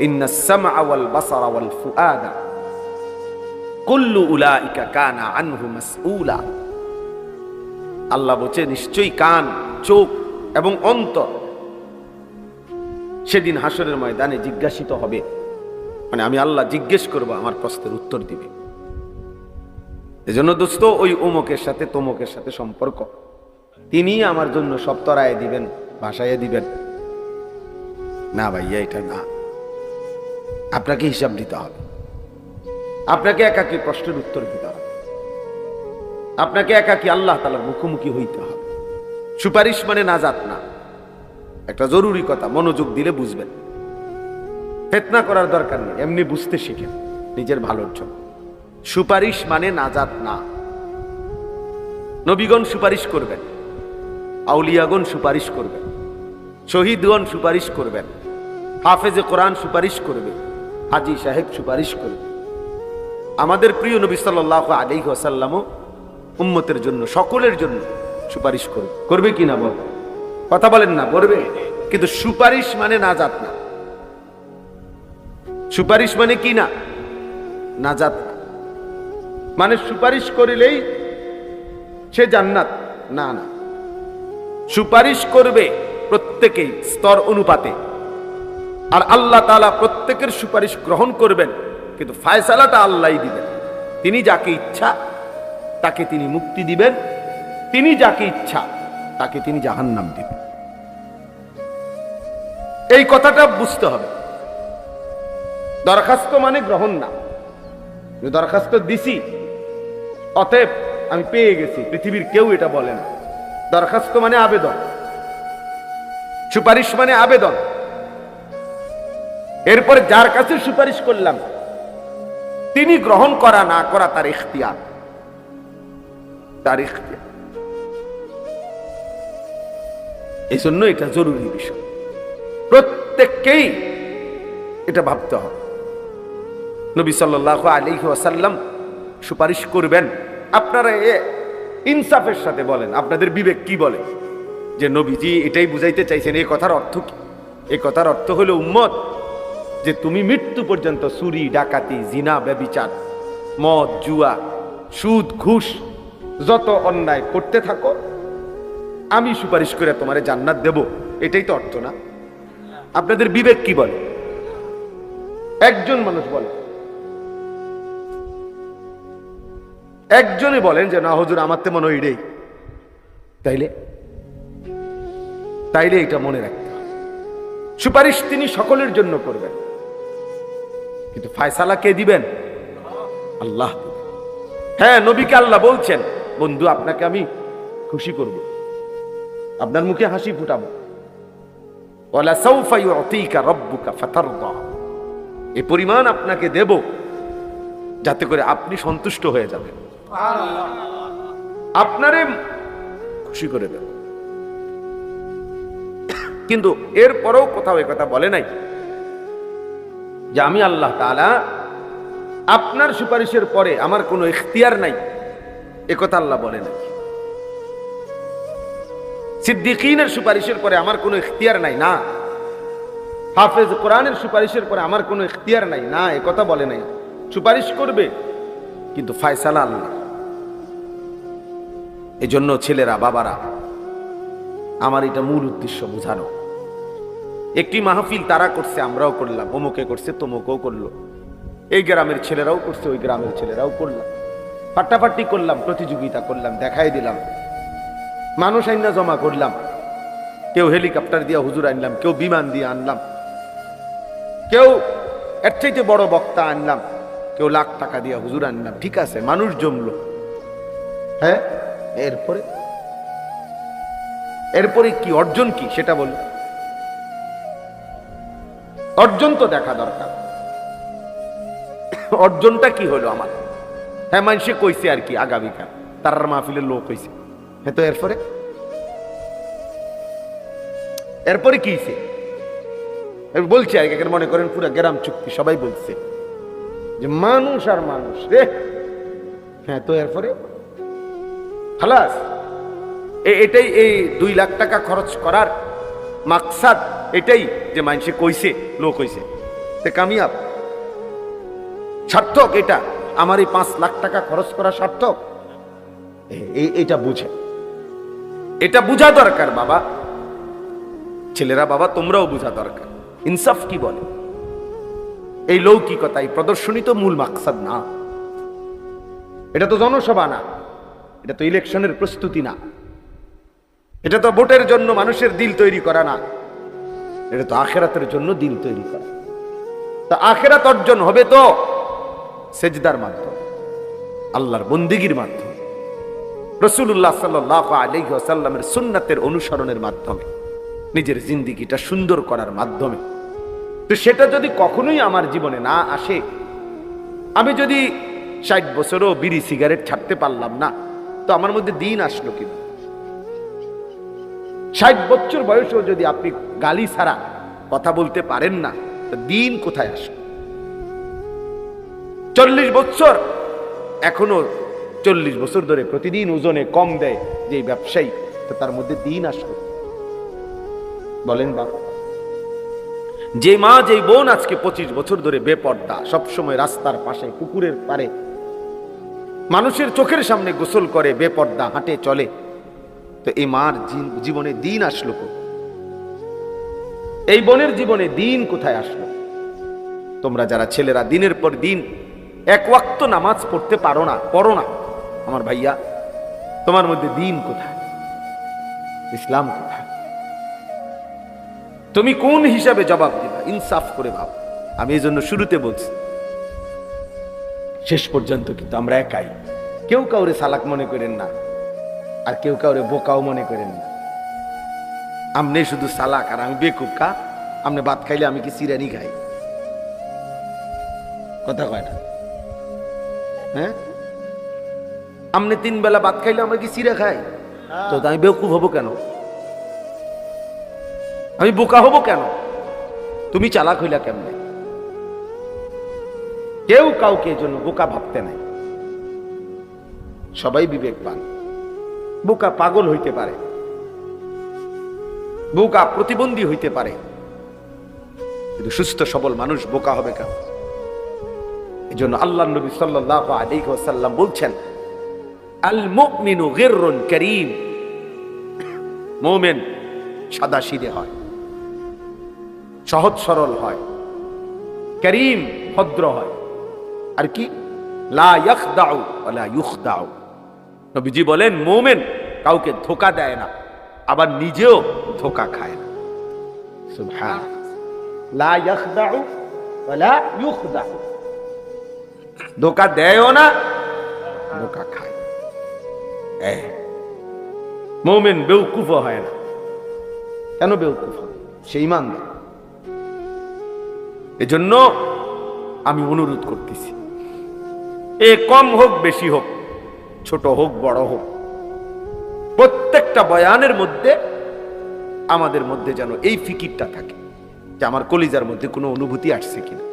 ইন্নাস সামআ ওয়াল বাসারা ওয়াল ফুআদা কুল্লু উলাইকা কানা আনহু মাসউলা, আল্লাহ বলছে নিশ্চয়ই কান, চোখ এবং অন্তর সেদিন হাসরের ময়দানে জিজ্ঞাসিত হবে, মানে আমি আল্লাহ জিজ্ঞেস করব, আমার প্রশ্নের উত্তর দিবে। এজন্য দোস্ত ওই অমুকের সাথে তমুকের সাথে সম্পর্ক, তিনি আমার জন্য সব তরায় দিবেন, ভাসাইয়া দিবেন না ভাইয়া, এটা না। আপনাকে হিসাব দিতে হবে, আপনাকে একাকী প্রশ্নের উত্তর দিতে হবে, আপনাকে একাকী আল্লাহ তাআলার মুখোমুখি হইতে হবে। সুপারিশ মানে নাজাত না, একটা জরুরি কথা, মনোযোগ দিলে বুঝবেন। ফিতনা করার দরকার নেই, এমনি বুঝতে শিখেন নিজের ভালোর জন্য। সুপারিশ মানে নাজাত না। নবীগণ সুপারিশ করবেন, আউলিয়াগণ সুপারিশ করবেন, শহীদগণ সুপারিশ করবেন, হাফেজে কোরআন সুপারিশ করবে, হাজী সাহেব সুপারিশ করবে। আমাদের প্রিয় নবী সাল্লাল্লাহু আলাইহি ওয়াসাল্লামও উম্মতের জন্য, সকলের জন্য সুপারিশ করবে। করবে কি না বল, কথা বলেন না, করবে। কিন্তু সুপারিশ মানে নাজাত না। সুপারিশ মানে কি না, নাজাত না। মানে সুপারিশ করিলেই সে জান্নাত, না না। সুপারিশ করবে প্রত্যেকেই স্তর অনুপাতে, আর আল্লাহ তাআলা প্রত্যেকের সুপারিশ গ্রহণ করবেন, কিন্তু ফায়সালাটা আল্লাহই দিবেন। তিনি যাকে ইচ্ছা তাকে তিনি মুক্তি দিবেন, তিনি যাকে ইচ্ছা তাকে তিনি জাহান্নাম দিবেন। এই কথাটা বুঝতে হবে। দরখাস্ত মানে গ্রহণ না। দরখাস্ত দিছি অতএব আমি পেয়ে গেছি, পৃথিবীর কেউ এটা বলে না। দরখাস্ত মানে আবেদন, সুপারিশ মানে আবেদন। এরপরে যার কাছে সুপারিশ করলাম তিনি গ্রহণ করা না করা তার ইখতিয়ার, তার ইখতিয়ার। এই জন্য এটা জরুরি বিষয়, প্রত্যেককেই এটা ভাবতে হবে। নবী সাল্লাল্লাহু আলাইহি ওয়াসাল্লাম সুপারিশ করবেন, আপনারা ইনসাফের সাথে বলেন, আপনাদের বিবেক কি বলে যে নবীজি এটাই বুঝাইতে চাইছেন। এই কথার অর্থ কি? এই কথার অর্থ হলো উম্মত, যে তুমি মৃত্যু পর্যন্ত চুরি, ডাকাতি, জিনা, ব্যভিচার, মদ, জুয়া, সুদ, ঘুষ, যত অন্যায় করতে থাকো, আমি সুপারিশ করে তোমারে জান্নাত দেব, এটাই তো অর্থ না? আপনাদের বিবেক কি বলে? একজন মানুষ বলে, একজনে বলেন যে না হুজুর আমার তো মনে হয় এটাই। তাইলে তাইলে এটা মনে রাখতে হবে, সুপারিশ তিনি সকলের জন্য করবেন, কিন্তু ফায়সালা কে দিবেন? আল্লাহ দিবেন। হ্যাঁ, নবীকে আল্লাহ বলছেন, বন্ধু আপনাকে আমি খুশি করব, আপনার মুখে হাসি ফুটাবো। ওয়ালা সাউফা ইউতিকা রাব্বুকা ফাতারদা, এই পরিমাণ আপনাকে দেব যাতে করে আপনি সন্তুষ্ট হয়ে যাবেন, আপনারে খুশি করে দেব। কিন্তু এরপরেও কোথাও এ কথা বলে নাই যে আমি আল্লাহ তাআলা আপনার সুপারিশের পরে আমার কোনো ইখতিয়ার নাই, এ কথা আল্লাহ বলে নাই। সিদ্দিকীনের সুপারিশের পরে আমার কোনো ইখতিয়ার নাই না, হাফেজ কোরআনের সুপারিশের পরে আমার কোনো ইখতিয়ার নাই না, এ কথা বলে নাই। সুপারিশ করবে কিন্তু ফায়সালা আল্লাহ। এজন্য ছেলেরা, বাবারা, আমার এটা মূল উদ্দেশ্য বোঝানো। একটি মাহফিল তারা করছে, আমরাও করলাম, অমুকে করছে, তমুকেও করলো, এই গ্রামের ছেলেরাও করছে, ওই গ্রামের ছেলেরাও করলাম, পাট্টাপাট্টি করলাম, প্রতিযোগিতা করলাম, দেখাই দিলাম, মানুষ আইনা জমা করলাম, কেউ হেলিকপ্টার দিয়ে হুজুর আনলাম, কেউ বিমান দিয়ে আনলাম, কেউ এর চাইতে বড় বক্তা আনলাম, কেউ লাখ টাকা দিয়ে হুজুর আনলাম। ঠিক আছে, মানুষ জমলো, হ্যাঁ, এরপরে এরপরে কি অর্জন, কি সেটা বল। অর্জন তো দেখা দরকার, অর্জনটা কি হলো আমার? হ্যাঁ, মানুষে কইছে আর কি আগামীকাল তার মাহফিলের লোক হইছে, হ্যাঁ, তো এরপরে কি হইছে বলছে আর কি, মনে করেন পুরো গ্রাম চুক্তি সবাই বলছে যে মানুষ আর মানুষ রে, হ্যাঁ, তো এরপরে খালাস। এটাই, এই 2 লাখ টাকা খরচ করার মাকসাদ এটাই যে মানুষে কইছে, লোক হইছে, তে কামিয়াব, সার্থক। এটা আমার এই 5 লাখ টাকা খরচ করা সার্থক, এটা বুঝে, এটা বুঝা দরকার বাবা, ছেলেরা, বাবা, তোমরাও বুঝা দরকার। ইনসাফ কি বলে? এই লৌকিকতা, এই প্রদর্শনী তো মূল মাকসাদ না, এটা তো জনসভা না, এটা তো ইলেকশনের প্রস্তুতি না, এটা তো ভোটের জন্য মানুষের দিল তৈরি করা না, এটা তো আখিরাতের জন্য দিল তৈরি করা। তা আখিরাত অর্জন হবে তো সেজদার মাধ্যমে, আল্লাহর বন্দেগীর মাধ্যমে, রাসূলুল্লাহ সাল্লাল্লাহু আলাইহি ওয়াসাল্লামের সুন্নাতের অনুসরণের মাধ্যমে, নিজের জিন্দেগিটা সুন্দর করার মাধ্যমে। তো সেটা যদি কখনোই আমার জীবনে না আসে, আমি যদি 60 বছরও বিড়ি সিগারেট ছাড়তে পারলাম না, তো আমার মধ্যে দিন আসলো কি? 60 বছর বয়সেও যদি আপনি গালি ছাড়া কথা বলতে পারেন না, তো দিন কোথায় আসলো? 40 বছর, এখনো 40 বছর ধরে প্রতিদিন ওজনে কম দেয় যে ব্যবসায়ী, তো তার মধ্যে দিন আসলো? বলেন বাবা। যে মা, যে বোন আজকে 25 বছর ধরে বেপর্দা, সবসময় রাস্তার পাশে, পুকুরের পারে, মানুষের চোখের সামনে গোসল করে, বেপর্দা হাঁটে চলে, তো এই মার জীবনে দিন আসলো কোথায়? এই বোনের জীবনে দিন কোথায় আসলো? তোমরা যারা ছেলেরা দিনের পর দিন 1 ওয়াক্ত নামাজ পড়তে পারো না, পড়ো না, আমার ভাইয়া, তোমার মধ্যে দিন কোথায়? ইসলাম কোথায়? তুমি কোন হিসাবে জবাব দিবা? ইনসাফ করে ভাব। আমি এই জন্য শুরুতে বলছি, শেষ পর্যন্ত কিন্তু আমরা একাই। কেউ কাউরে সালাক মনে করেন না, আর কেউ কাউরে বোকাও মনে করেন না। আমনে শুধু সালাক আর আমি বেকুকা। আমনে ভাত খাইলে আমি কি সিরানি খাই? কথা কয় না, হ্যাঁ? আমনে 3 বেলা ভাত খাইলে আমরা কি সিরা খাই? তো আমি বেকুব হবো কেন? আমি বোকা হবো কেন? তুমি চালাক হইলা কেমনে? কেউ কাউকে জন্য বোকা ভাবতে নাই, সবাই বিবেকবান। বোকা পাগল হইতে পারে, বোকা প্রতিবন্ধী হইতে পারে, কিন্তু সুস্থ সবল মানুষ বোকা হবে কেন? এই জন্য আল্লাহ নবী সাল্লাল্লাহু আলাইহি ওয়াসাল্লাম বলছেন, আল মুমিনু গিররুন কারীম, মুমিন সাদাসিধে হয়, সহজ সরল হয়, করিম, ভদ্র হয়। আর কি, লা ইয়াখদাউ ওয়ালা ইউখদাউ। নবীজি বলেন মুমিন কাউকে ধোঁকা দেয় না, আবার নিজেও ধোঁকা খায় না। সুবহান, লা ইয়াখদাউ ওয়ালা ইউখদাউ, ধোঁকা দেয়ও না, ধোঁকা খায়। মুমিন বেউকুফ হয় না। কেন বেউকুফ হয়? সে ঈমানদার। এজন্য আমি অনুরোধ করতেছি, এ কম হোক বেশি হোক, ছোট হোক বড় হোক, প্রত্যেকটা বয়ানের মধ্যে আমাদের মধ্যে যেন এই ফিকিরটা থাকে যে আমার কলিজার মধ্যে কোনো অনুভূতি আসছে কিনা।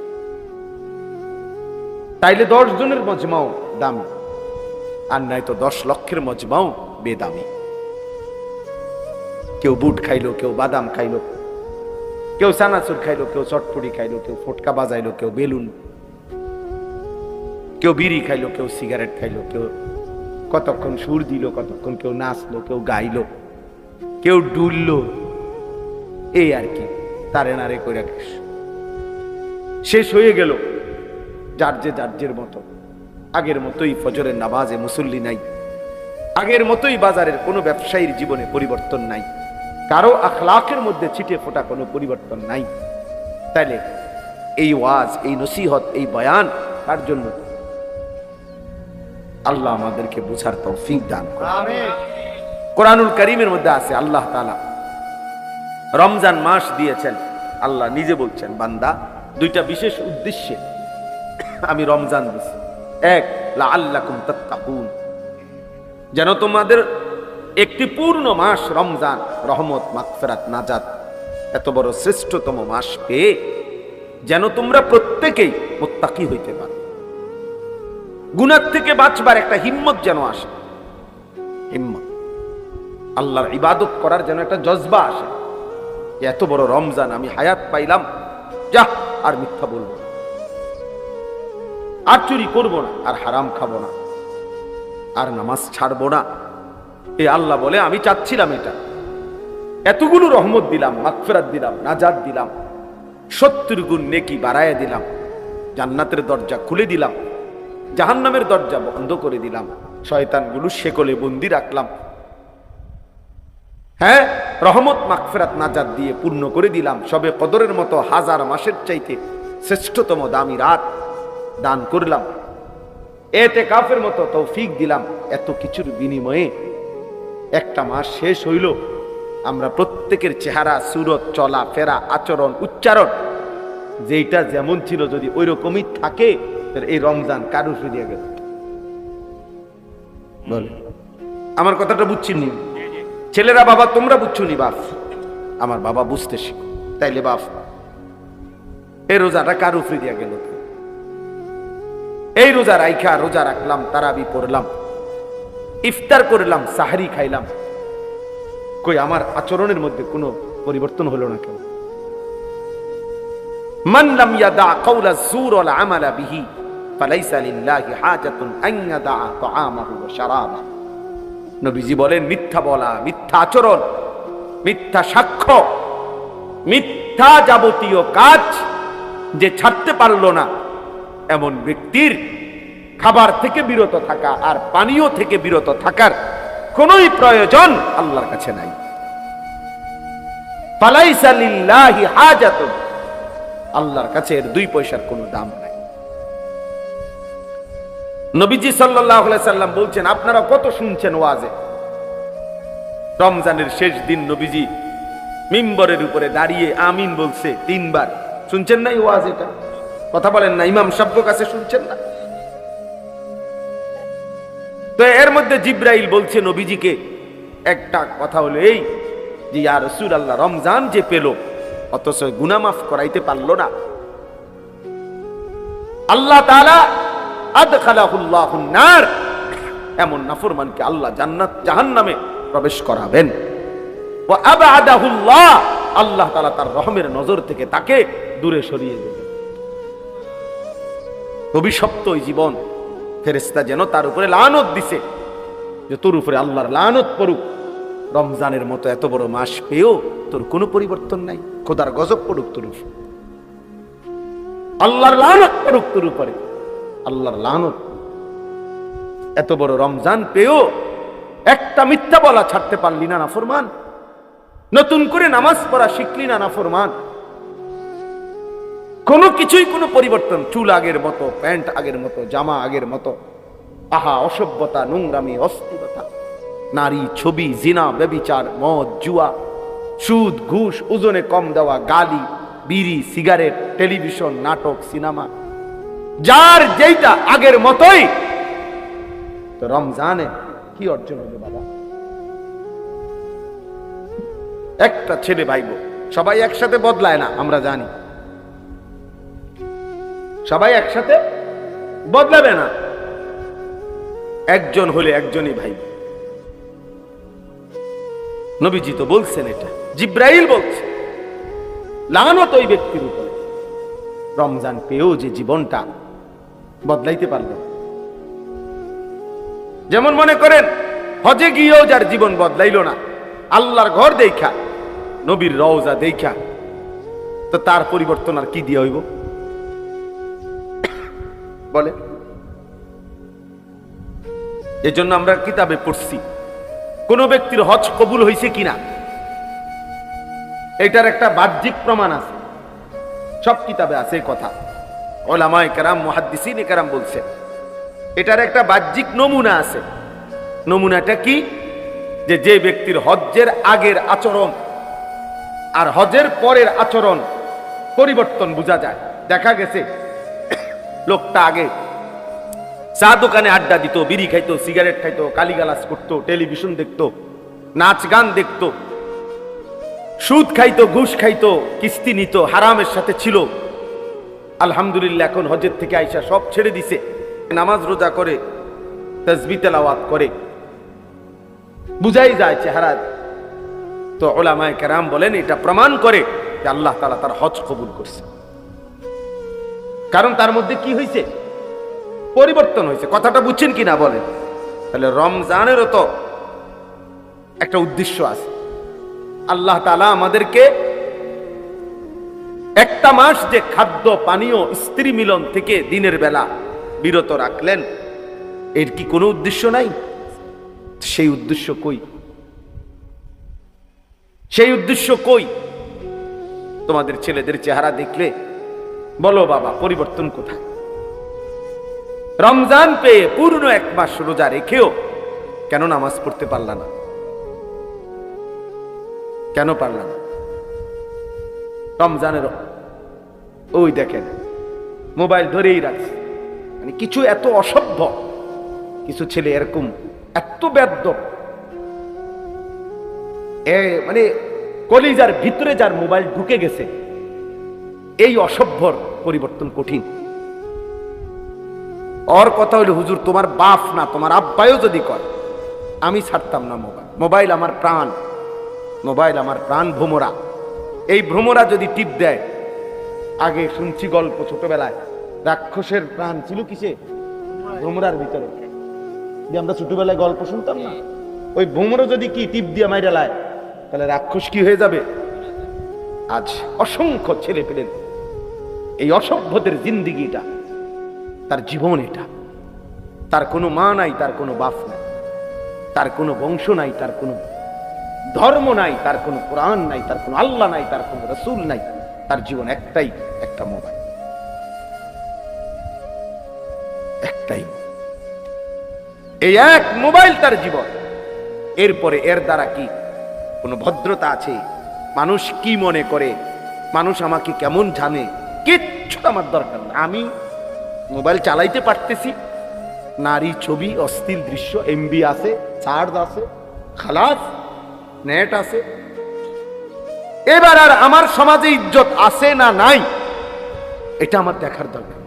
তাইলে 10 জনের মজমাও দামি, আর নাই তো 10 লক্ষের মজমাও বেদামি। কেউ বুট খাইলো, কেউ বাদাম খাইলো, কেউ চানাচুর খাইলো, কেউ চটপটি খাইলো, কেউ ফটকা বাজাইলো, কেউ বেলুন, কেউ বিড়ি খাইলো, কেউ সিগারেট খাইলো, কেউ কতক্ষণ সুর দিল, কতক্ষণ কেউ নাচলো, কেউ গাইলো, কেউ ডুললো, এই আর কি। তারে নারে করে শেষ হয়ে গেল। যার যে মতো, আগের মতোই ফজরের নামাজে মুসল্লি নাই, আগের মতোই বাজারের কোনো ব্যবসায়ীর জীবনে পরিবর্তন নাই, কারো আখলাকের মধ্যে ছিটে ফোটা কোনো পরিবর্তন নাই। তাইলে এই ওয়াজ, এই নসিহত, এই বয়ান তার জন্য। আল্লাহ আমাদেরকে বুঝার তৌফিক দান করুন। আমিন। কোরআনুল কারীমের মধ্যে আছে আল্লাহ তাআলা রমজান মাস দিয়েছেন। আল্লাহ নিজে বলছেন, বান্দা, 2টা বিশেষ উদ্দেশ্যে আমি রমজান দিয়েছি। এক, লাআল্লাকুম তাত্তাকুন, যেন তোমাদের একটি পূর্ণ মাস রমজান, রহমত, মাগফিরাত, নাজাত, এত বড় শ্রেষ্ঠতম মাস পেয়ে যেন তোমরা প্রত্যেকেই মুত্তাকি হইতে পারো। গুনাহ থেকে বাঁচবার একটা হিম্মত যেন আসে, হিম্মত, আল্লাহর ইবাদত করার যেন একটা জজবা আসে। এত বড় রমজান আমি হায়াত পাইলাম, যা আর মিথ্যা বলবো না, আর চুরি করবো না, আর হারাম খাবো না, আর নামাজ ছাড়বো না। এ আল্লাহ বলে, আমি চাচ্ছিলাম এটা, এতগুলো রহমত দিলাম, মাগফিরাত দিলাম, নাজাত দিলাম, 70 গুণ নেকি বাড়ায় দিলাম, জান্নাতের দরজা খুলে দিলাম, জাহান্নামের দরজা বন্ধ করে দিলাম, শয়তানগুলো শেকলে বন্দি রাখলাম, হ্যাঁ, রহমত, মাগফিরাত, নাজাত দিয়ে পূর্ণ করে দিলাম। সবে কদরের মতো 1000 মাসের চাইতে শ্রেষ্ঠতম দামি রাত দান করলাম, ইতিকাফের মতো তৌফিক দিলাম। এত কিছুর বিনিময়ে একটা মাস শেষ হইল, আমরা প্রত্যেকের চেহারা, সুরত, চলা ফেরা, আচরণ, উচ্চারণ যেটা যেমন ছিল যদি ওই রকমই থাকে, এই রমজান কারু ফিরিয়ে গেল। বলে, আমার কথাটা বুঝছিনি? ছেলেরা, বাবা তোমরা বুঝছো নি? বাপ, আমার বাবা বুঝতে শিখো। তাইলে বাপ, এই রোজাটা কারু ফিরিয়ে গেল। এই রোজা রাইখা, রোজা রাখলাম, তারাবি পড়লাম, ইফতার করলাম, সাহরি খাইলাম, কই আমার আচরণের মধ্যে কোনো পরিবর্তন হলো না কেন? মান লাম ইয়াদা কাওলা যুর ওয়াল আমালা বিহি ফালাইসা লিল্লাহি হাজাতুন আন ইয়াদা তাআমাহু ওয়া শারাবা। নবীজি বলেন, মিথ্যা বলা, মিথ্যা আচরণ, মিথ্যা সাক্ষ্য, মিথ্যা যাবতীয় কাজ যে ছাড়তে পারলো না, এমন ব্যক্তির খাবার থেকে বিরত থাকা আর পানীয় থেকে বিরত থাকার কোনই প্রয়োজন আল্লাহর কাছে নাই। ফালাইসা লিল্লাহি হাজাতুন, আল্লাহর কাছে এর 2 পয়সার কোনো দাম নাই। নবীজি সাল্লাল্লাহু আলাইহি সাল্লাম বলছেন, আপনারা কত শুনছেন ওয়াজে, রমজানের শেষ দিন নবীজি মিম্বরের উপরে দাঁড়িয়ে আমিন বলছে 3 বার। শুনছেন না এই ওয়াজ? এটা কথা বলেন না, ইমাম সাহেবের কাছে শুনছেন না? তো এর মধ্যে জিব্রাইল বলছে নবীজিকে একটা কথা হলো এই যে, ইয়া রাসূলুল্লাহ, রমজান যে পেল অথচ গুনাহ মাফ করাইতে পারলো না, আল্লাহ তাআলা আদখালাহুল্লাহুন নার, এমন নাফরমানকে আল্লাহ জান্নাত জাহান্নামে প্রবেশ করাবেন। ওয়া আবআদাহুল্লাহ, আল্লাহ তাআলা তার রহমের নজর থেকে তাকে দূরে সরিয়ে দেবেন। অভিশপ্ত ওই জীবন, ফেরেশতা যেন তার উপরে লানত দিছে যে তোর উপরে আল্লাহর লানত পড়ুক, রমজানের মতো এত বড় মাস পেয়েও তোর কোনো পরিবর্তন নাই, খোদার গজব পড়ুক তোর উপর। আল্লাহর লানত করুক তোর উপরে, আল্লাহর লানত। এত বড় রমজান পেয়েও একটা মিথ্যা বলা ছাড়তে পারলি না নাফরমান। নতুন করে নামাজ পড়া শিখলি না নাফরমান। কোনো কিছুই কোনো পরিবর্তন, চুল আগের মতো, প্যান্ট আগের মতো, জামা আগের মতো। আহা অসভ্যতা, নোংরামি, অস্থিরতা, নারী, ছবি, জিনা, ব্যভিচার, মদ, জুয়া, সুদ, ঘুষ, ওজনে কম দেওয়া, গালি, বিড়ি, সিগারেট, টেলিভিশন, নাটক, সিনেমা, যার যেইটা আগের মতোই। তো রমজানে কি অর্জন হলো বাবা? একটা ছেলে ভাইবো, সবাই একসাথে বদলায় না, আমরা জানি। সবাই একসাথে বদলাবে না, একজন হলে একজনই ভাই। নবীজি তো বলছেন, এটা জিব্রাইল বলছে, লানত ওই ব্যক্তির উপরে রমজান পেয়েও যে জীবনটা বদলাইতে পারল। যেমন মনে করেন হজে গিয়েও যার জীবন বদলাইল না, আল্লাহর ঘর দেখা, নবীর রওজা দেখা, তো তার পরিবর্তন আর কি দিয়ে হইব বলে? এজন্য আমরা কিতাবে পড়ছি, কোন ব্যক্তির হজ কবুল হয়েছে কিনা এটার একটা বাহ্যিক প্রমাণ আছে, সব কিতাবে আছে কথা। ওলামায়ে কেরাম, মুহাদ্দিসিনে কেরাম বলছেন এটার একটা বাহ্যিক নমুনা আছে। নমুনাটা কি? যে ব্যক্তির হজ্জের আগের আচরণ আর হজের পরের আচরণ পরিবর্তন বোঝা যায়। দেখা গেছে লোকটা আগে চা দোকানে আড্ডা দিত, বিড়ি খাইতো, সিগারেট খাইতো, গালিগালাজ করতো, টেলিভিশন দেখতো, নাচ গান দেখতো, সুদ খাইতো, ঘুষ খাইতো, কিস্তি নিত, হারামের সাথে ছিল। আলহামদুলিল্লাহ এখন হজের থেকে আইসা সব ছেড়ে দিছে, নামাজ রোজা করে, তাসবিহ তেলাওয়াত করে, বুঝাই যায় চেহারা। তো উলামায়ে কেরাম বলেন এটা প্রমাণ করে যে আল্লাহ তাআলা তার হজ কবুল করছে, কারণ তার মধ্যে কি হয়েছে? পরিবর্তন হয়েছে। কথাটা বুঝছেন কিনা বলেন? তাহলে রমজানেরও তো একটা উদ্দেশ্য আছে। আল্লাহ তাআলা আমাদেরকে একটা মাস যে খাদ্য পানীয় স্ত্রী মিলন থেকে দিনের বেলা বিরত রাখলেন, এর কি কোনো উদ্দেশ্য নাই? সেই উদ্দেশ্য কই? সেই উদ্দেশ্য কই? তোমাদের ছেলেদের চেহারা দেখলে বলো বাবা, পরিবর্তন কোথায়? রমজান পেয়ে পূর্ণ এক মাস রোজা রেখেও কেন নামাজ পড়তে পারলা না? কেন পারলা না? রমজানের ওই দেখেন মোবাইল ধরেই রাখছে, মানে কিছু এত অসভ্য, কিছু ছেলে এরকম এত বেদ্য, মানে কলিজার ভিতরে যার মোবাইল ঢুকে গেছে, এই অসভ্যর পরিবর্তন কঠিন। ওর কথা হলো, হুজুর তোমার বাপ না তোমার আব্বাইও যদি কয় আমি ছাড়তাম না মোবাইল। মোবাইল আমার প্রাণ, মোবাইল আমার প্রাণ ভ্রমরা। এই ভ্রমরা যদি টিপ দেয়, আগে শুনছি গল্প ছোটবেলায়, রাক্ষসের প্রাণ ছিল কিসে? ভ্রমরার ভিতরে। আমরা ছোটবেলায় গল্প শুনতাম না, ওই ভ্রমরা যদি কি টিপ দিয়ে মাইরা লায়, তাহলে রাক্ষস কি হয়ে যাবে? আজ অসংখ্য ছেলে পেলেন এই অসভ্যদের জিন্দিগিটা, তার জীবন এটা। তার কোনো মা নাই, তার কোনো বাপ নাই, তার কোনো বংশ নাই, তার কোনো ধর্ম নাই, তার কোনো কোরআন নাই, তার কোনো আল্লাহ নাই, তার কোনো রাসূল নাই। তার জীবন একটাই, একটা মোবাইল, একটাই। এই এক মোবাইল তার জীবন। এরপরে এর দ্বারা কি কোনো ভদ্রতা আছে? মানুষ কি মনে করে, মানুষ আমাকে কেমন জানে, কিচ্ছু আমার দরকার না। আমি মোবাইল চালাইতে পারতেছি, নারী, ছবি, অশ্লীল দৃশ্য, এমবি আছে, চার্জ আছে, খালাস, নেট আছে। এবার আর আমার সমাজে ইজ্জত আছে না নাই, এটা আমার দেখার দরকার।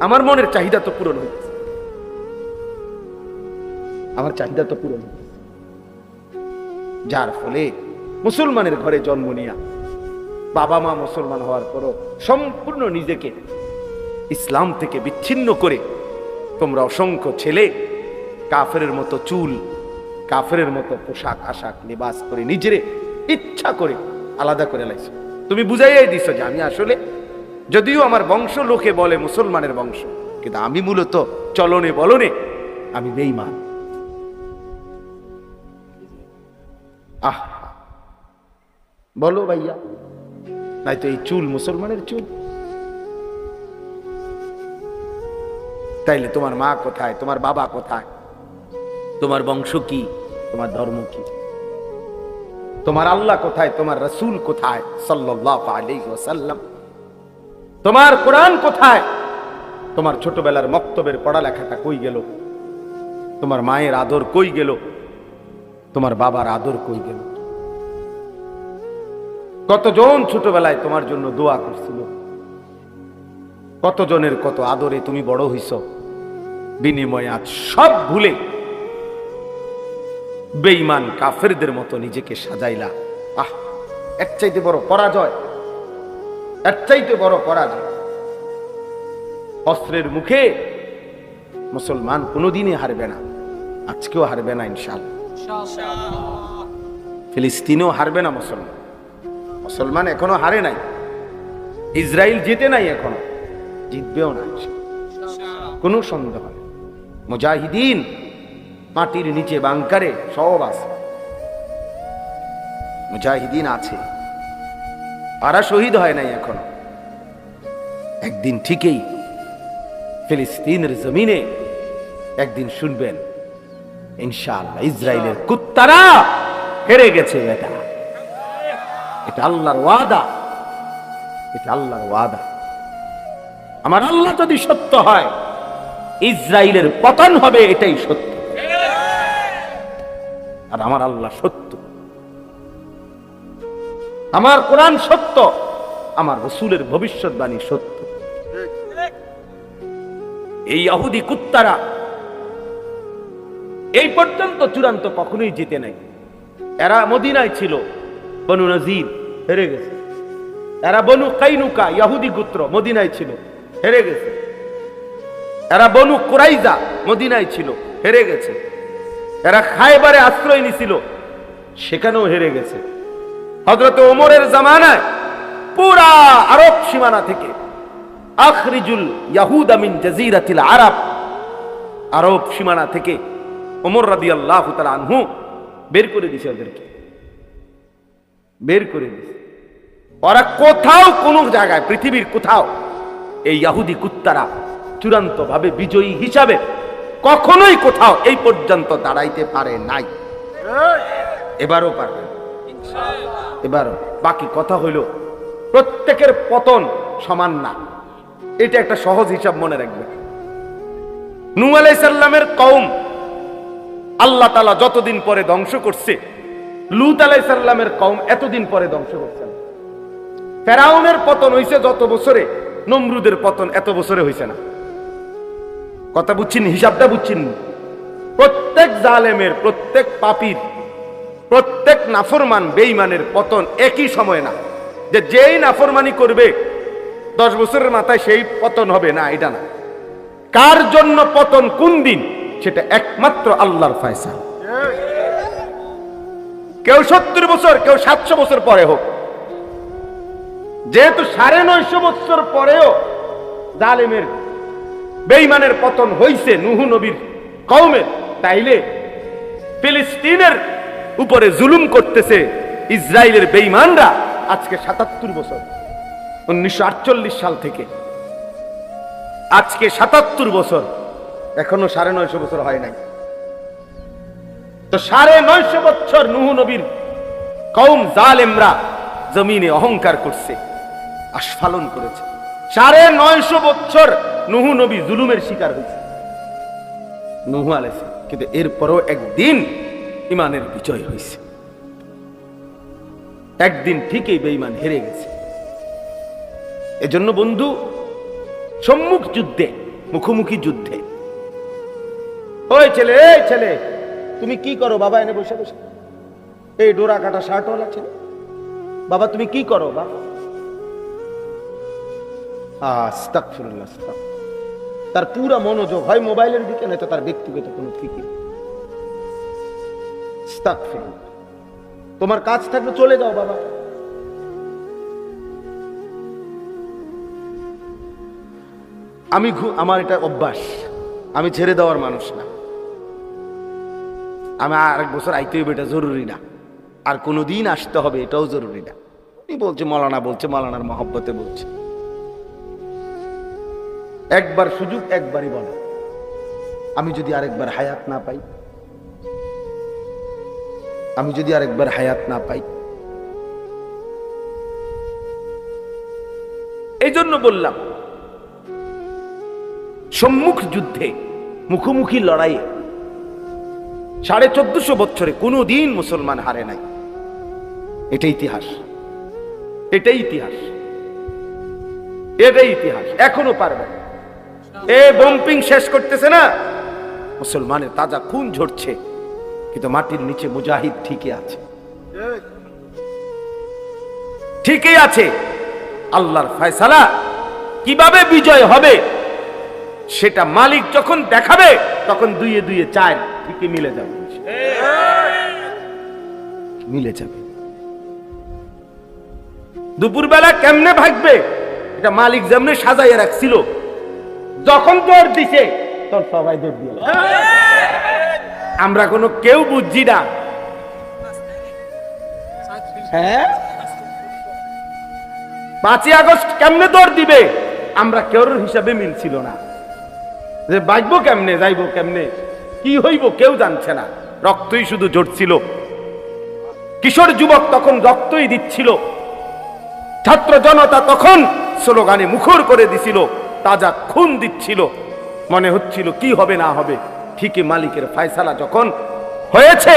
আমার মনের চাহিদা তো পূরণ হয়েছে, আমার চাহিদা তো পূরণ হয়েছে। যার ফলে মুসলমানের ঘরে জন্ম নিয়া, বাবা মা মুসলমান হওয়ার পরও সম্পূর্ণ নিজেকে ইসলাম থেকে বিচ্ছিন্ন করে তোমরা অসংখ্য ছেলে কাফেরের মতো চুল, কাফেরের মতো পোশাক আশাক লিবাস করে নিজেরে ইচ্ছা করে আলাদা করে লাইছো। তুমি বুঝাইয়াই দিছো যে আমি আসলে যদিও আমার বংশ লোকে বলে মুসলমানের বংশ, কিন্তু আমি মূলত চলনে বলনে আমি বেঈমান। আহ, বলো ভাইয়া, নাই তো এই চুল মুসলমানের চুল। তাইলে তোমার মা কোথায়, তোমার বাবা কোথায়, তোমার বংশ কি, তোমার ধর্ম কি, তোমার আল্লাহ কোথায়, তোমার রাসূল কোথায় সাল্লাল্লাহু আলাইহি ওয়াসাল্লাম, তোমার কোরআন কোথায়, তোমার ছোটবেলার মক্তবের পড়ালেখাটা কই গেল, তোমার মায়ের আদর কই গেল, তোমার বাবার আদর কই গেল? কতজন ছোটবেলায় তোমার জন্য দোয়া করছিল, কতজনের কত আদরে তুমি বড় হইছ, বিনিময়ে আজ সব ভুলে বেঈমান কাফেরদের মতো নিজেকে সাজাইলা। আহ, এর চাইতে বড় পরাজয়, এর চাইতে বড় পরাজয়। অস্ত্রের মুখে মুসলমান কোনোদিনই হারবে না, আজকেও হারবে না ইনশাআল্লাহ। ফিলিস্তিনেও হারবে না মুসলমান, মুসলমান এখনো হারে নাই, ইসরায়েল জিতে নাই, এখনো জিতবেও না, কোনো সন্দেহ নেই। মুজাহিদিন মাটির নিচে বাংকারে সব আছে, মুজাহিদিন আছে, তারা শহীদ হয় নাই এখনো। একদিন ঠিকই ফিলিস্তিনের জমিনে একদিন শুনবেন ইনশাআল্লাহ ইসরায়েলের কুত্তারা হেরে গেছে। এটা আল্লাহর ওয়াদা, এটা আল্লাহর ওয়াদা। আমার আল্লাহ যদি সত্য হয়, ইসরায়েলের পতন হবে, এটাই সত্য। আর আমার আল্লাহ সত্য, আমার কোরআন সত্য, আমার রাসূলের ভবিষ্যৎবাণী সত্য। এই ইহুদি কুত্তারা এই পর্যন্ত চূড়ান্ত কখনোই জিতে নাই। এরা মদিনায় ছিল, বনু নজির হেরে গেছে। এরা বনু কাইনুকা ইহুদি গোত্র মদিনায় ছিল, হেরে গেছে। এরা বনু কুরাইজা মদিনায় ছিল, হেরে গেছে। এরা খায়বারে আশ্রয় নিছিল, সেখানেও হেরে গেছে। হযরত ওমরের জামানায় পুরা আরব সীমানা থেকে আখরিজুল ইয়াহুদা মিন জাজিরাতিল আরব, আরব সীমানা থেকে ওমর রাদিয়াল্লাহু তাআলা আনহু বের করে দিয়েছে, ওদেরকে বের করে দিয়েছে। ওরা কোথাও কোন জায়গায়, পৃথিবীর কোথাও এই ইহুদি কুত্তারা চূড়ান্ত ভাবে বিজয়ী হিসাবে কখনোই কোথাও এই পর্যন্ত দাঁড়াইতে পারে নাই, এবারও পারবে ইনশাআল্লাহ। এবারও বাকি কথা হইল, প্রত্যেকের পতন সমান না, এটা একটা সহজ হিসাব মনে রাখবে। নূহ আলাইহিস সালামের কওম আল্লাহ তাআলা যতদিন পরে ধ্বংস করছে, লূত আলাইহিস সালামের কওম এতদিন পরে ধ্বংস করছে। ফেরাউনের পতন হইছে যত বছরে, নমরুদের পতন এত বছরে হইছে না। কথা বুঝছেন, হিসাবটা বুঝছেন? প্রত্যেক জালেমের, প্রত্যেক পাপীর, প্রত্যেক নাফরমান বেঈমানের পতন একই সময় না, যে যেই নাফরমানি করবে 10 বছরের মাথায় সেই পতন হবে না, এটা না। কার জন্য পতন কোন দিন, সেটা একমাত্র আল্লাহর ফয়সালা। কেউ 70 বছর, কেউ 700 বছর পরে হোক, যেহেতু 950 বছর পরেও জালেমের বেঈমানের পতন হইছে নূহ নবীর কওমের, তাইলে ফিলিস্তিনের উপরে জুলুম করতেছে ইসরায়েলের বেঈমানরা আজকে 77 বছর, 1948 সাল থেকে আজকে 77 বছর, এখনো 950 বছর হয় নাই। তো 950 বছর নূহ নবীর কওম জালেমরা জমিনে অহংকার করছে, আস্ফালন করেছে। 950 বছর নূহ নবী জুলুমের শিকার হয়েছে, নূহ আলাইহিস সালাম। কিন্তু এরপরও একদিন ইমানের বিজয় হয়েছে, একদিন ঠিকই বেঈমান হেরে গেছে। এজন্য বন্ধু, সম্মুখ যুদ্ধে, মুখোমুখি যুদ্ধে, ওই ছেলে, এই ছেলে, তুমি কি করো বাবা? এনে বসে বসে এই ডোরা কাটা শার্টওয়ালা ছেলে, বাবা তুমি কি করো বাবা? আস্তাগফিরুল্লাহ। তার পুরা মনোযোগ হয় মোবাইলের দিকে, নয়তো তার ব্যক্তিগত কোনো ফিকির। আস্তাগফিরুল্লাহ। তোমার কাজ থাকলে চলে যাও বাবা। আমার এটা অভ্যাস, আমি ছেড়ে দেওয়ার মানুষ না। আমি আরেক বছর আইতে হবে এটা জরুরি না, আর কোনোদিন আসতে হবে এটাও জরুরি না। উনি বলছে মৌলানা বলছে, মৌলানার মহব্বতে বলছে। একবার সুযোগ একবারই বলে, আমি যদি আরেকবার হায়াত না পাই, আমি যদি আরেকবার হায়াত না পাই, এই জন্য বললাম সম্মুখ যুদ্ধে, মুখোমুখি লড়াইয়ে 1450 বছরে কোনোদিন মুসলমান হারে নাই। এটাই ইতিহাস, এটাই ইতিহাস, এটাই ইতিহাস। এখনো পারবে। এ বম্পিং শেষ করতেছে না, মুসলমানের তাজা খুন ঝরছে, কিন্তু মাটির নিচে মুজাহিদ ঠিকই আছে, ঠিকই আছে। আল্লাহর ফয়সালা কিভাবে বিজয় হবে সেটা মালিক যখন দেখাবে, তখন 2 এ 2 4 ঠিকই মিলে যাবে, মিলে যাবে। দুপুরবেলা কেমনে ভাগবে এটা মালিক যেমনে সাজাইয়া রাখছিল, যখন দৌড় দিছে তখন সবাই দৌড় দিল। আমরা কোনো কেউ বুঝছি না। হ্যাঁ, 5ই আগস্ট কেমনে দৌড় দিবে আমরা কেউর হিসাবে মিলছিল না, যে বাঁচবো কেমনে, যাইবো কেমনে, কি হইব কেউ জানছে না। রক্তই শুধু জড়ছিল। কিশোর যুবক তখন রক্তই দিচ্ছিল, ছাত্র জনতা তখন স্লোগানে মুখর করে দিছিল, তাজা খুন দিচ্ছিল। মনে হচ্ছিল কি হবে না হবে। ঠিকই মালিকের ফয়সালা যখন হয়েছে,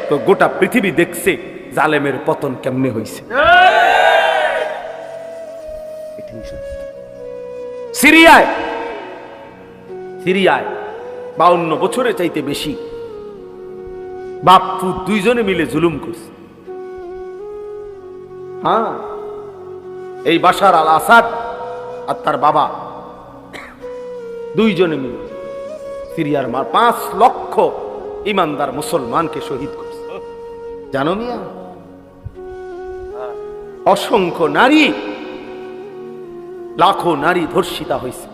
তো গোটা পৃথিবী দেখছে জালেমের পতন কেমনে হয়েছে। সিরিয়ায় 52 বছরের চাইতে বেশি বাপ পুত দুইজনে মিলে জুলুম করছে। হ্যাঁ, এই বাশার আল আসাদ আর তার বাবা দুইজনে মিলে সিরিয়ার 5 লক্ষ ইমানদার মুসলমানকে শহীদ করছে। জানো মিয়া, অসংখ্য নারী, লাখো নারী ধর্ষিতা হয়েছে।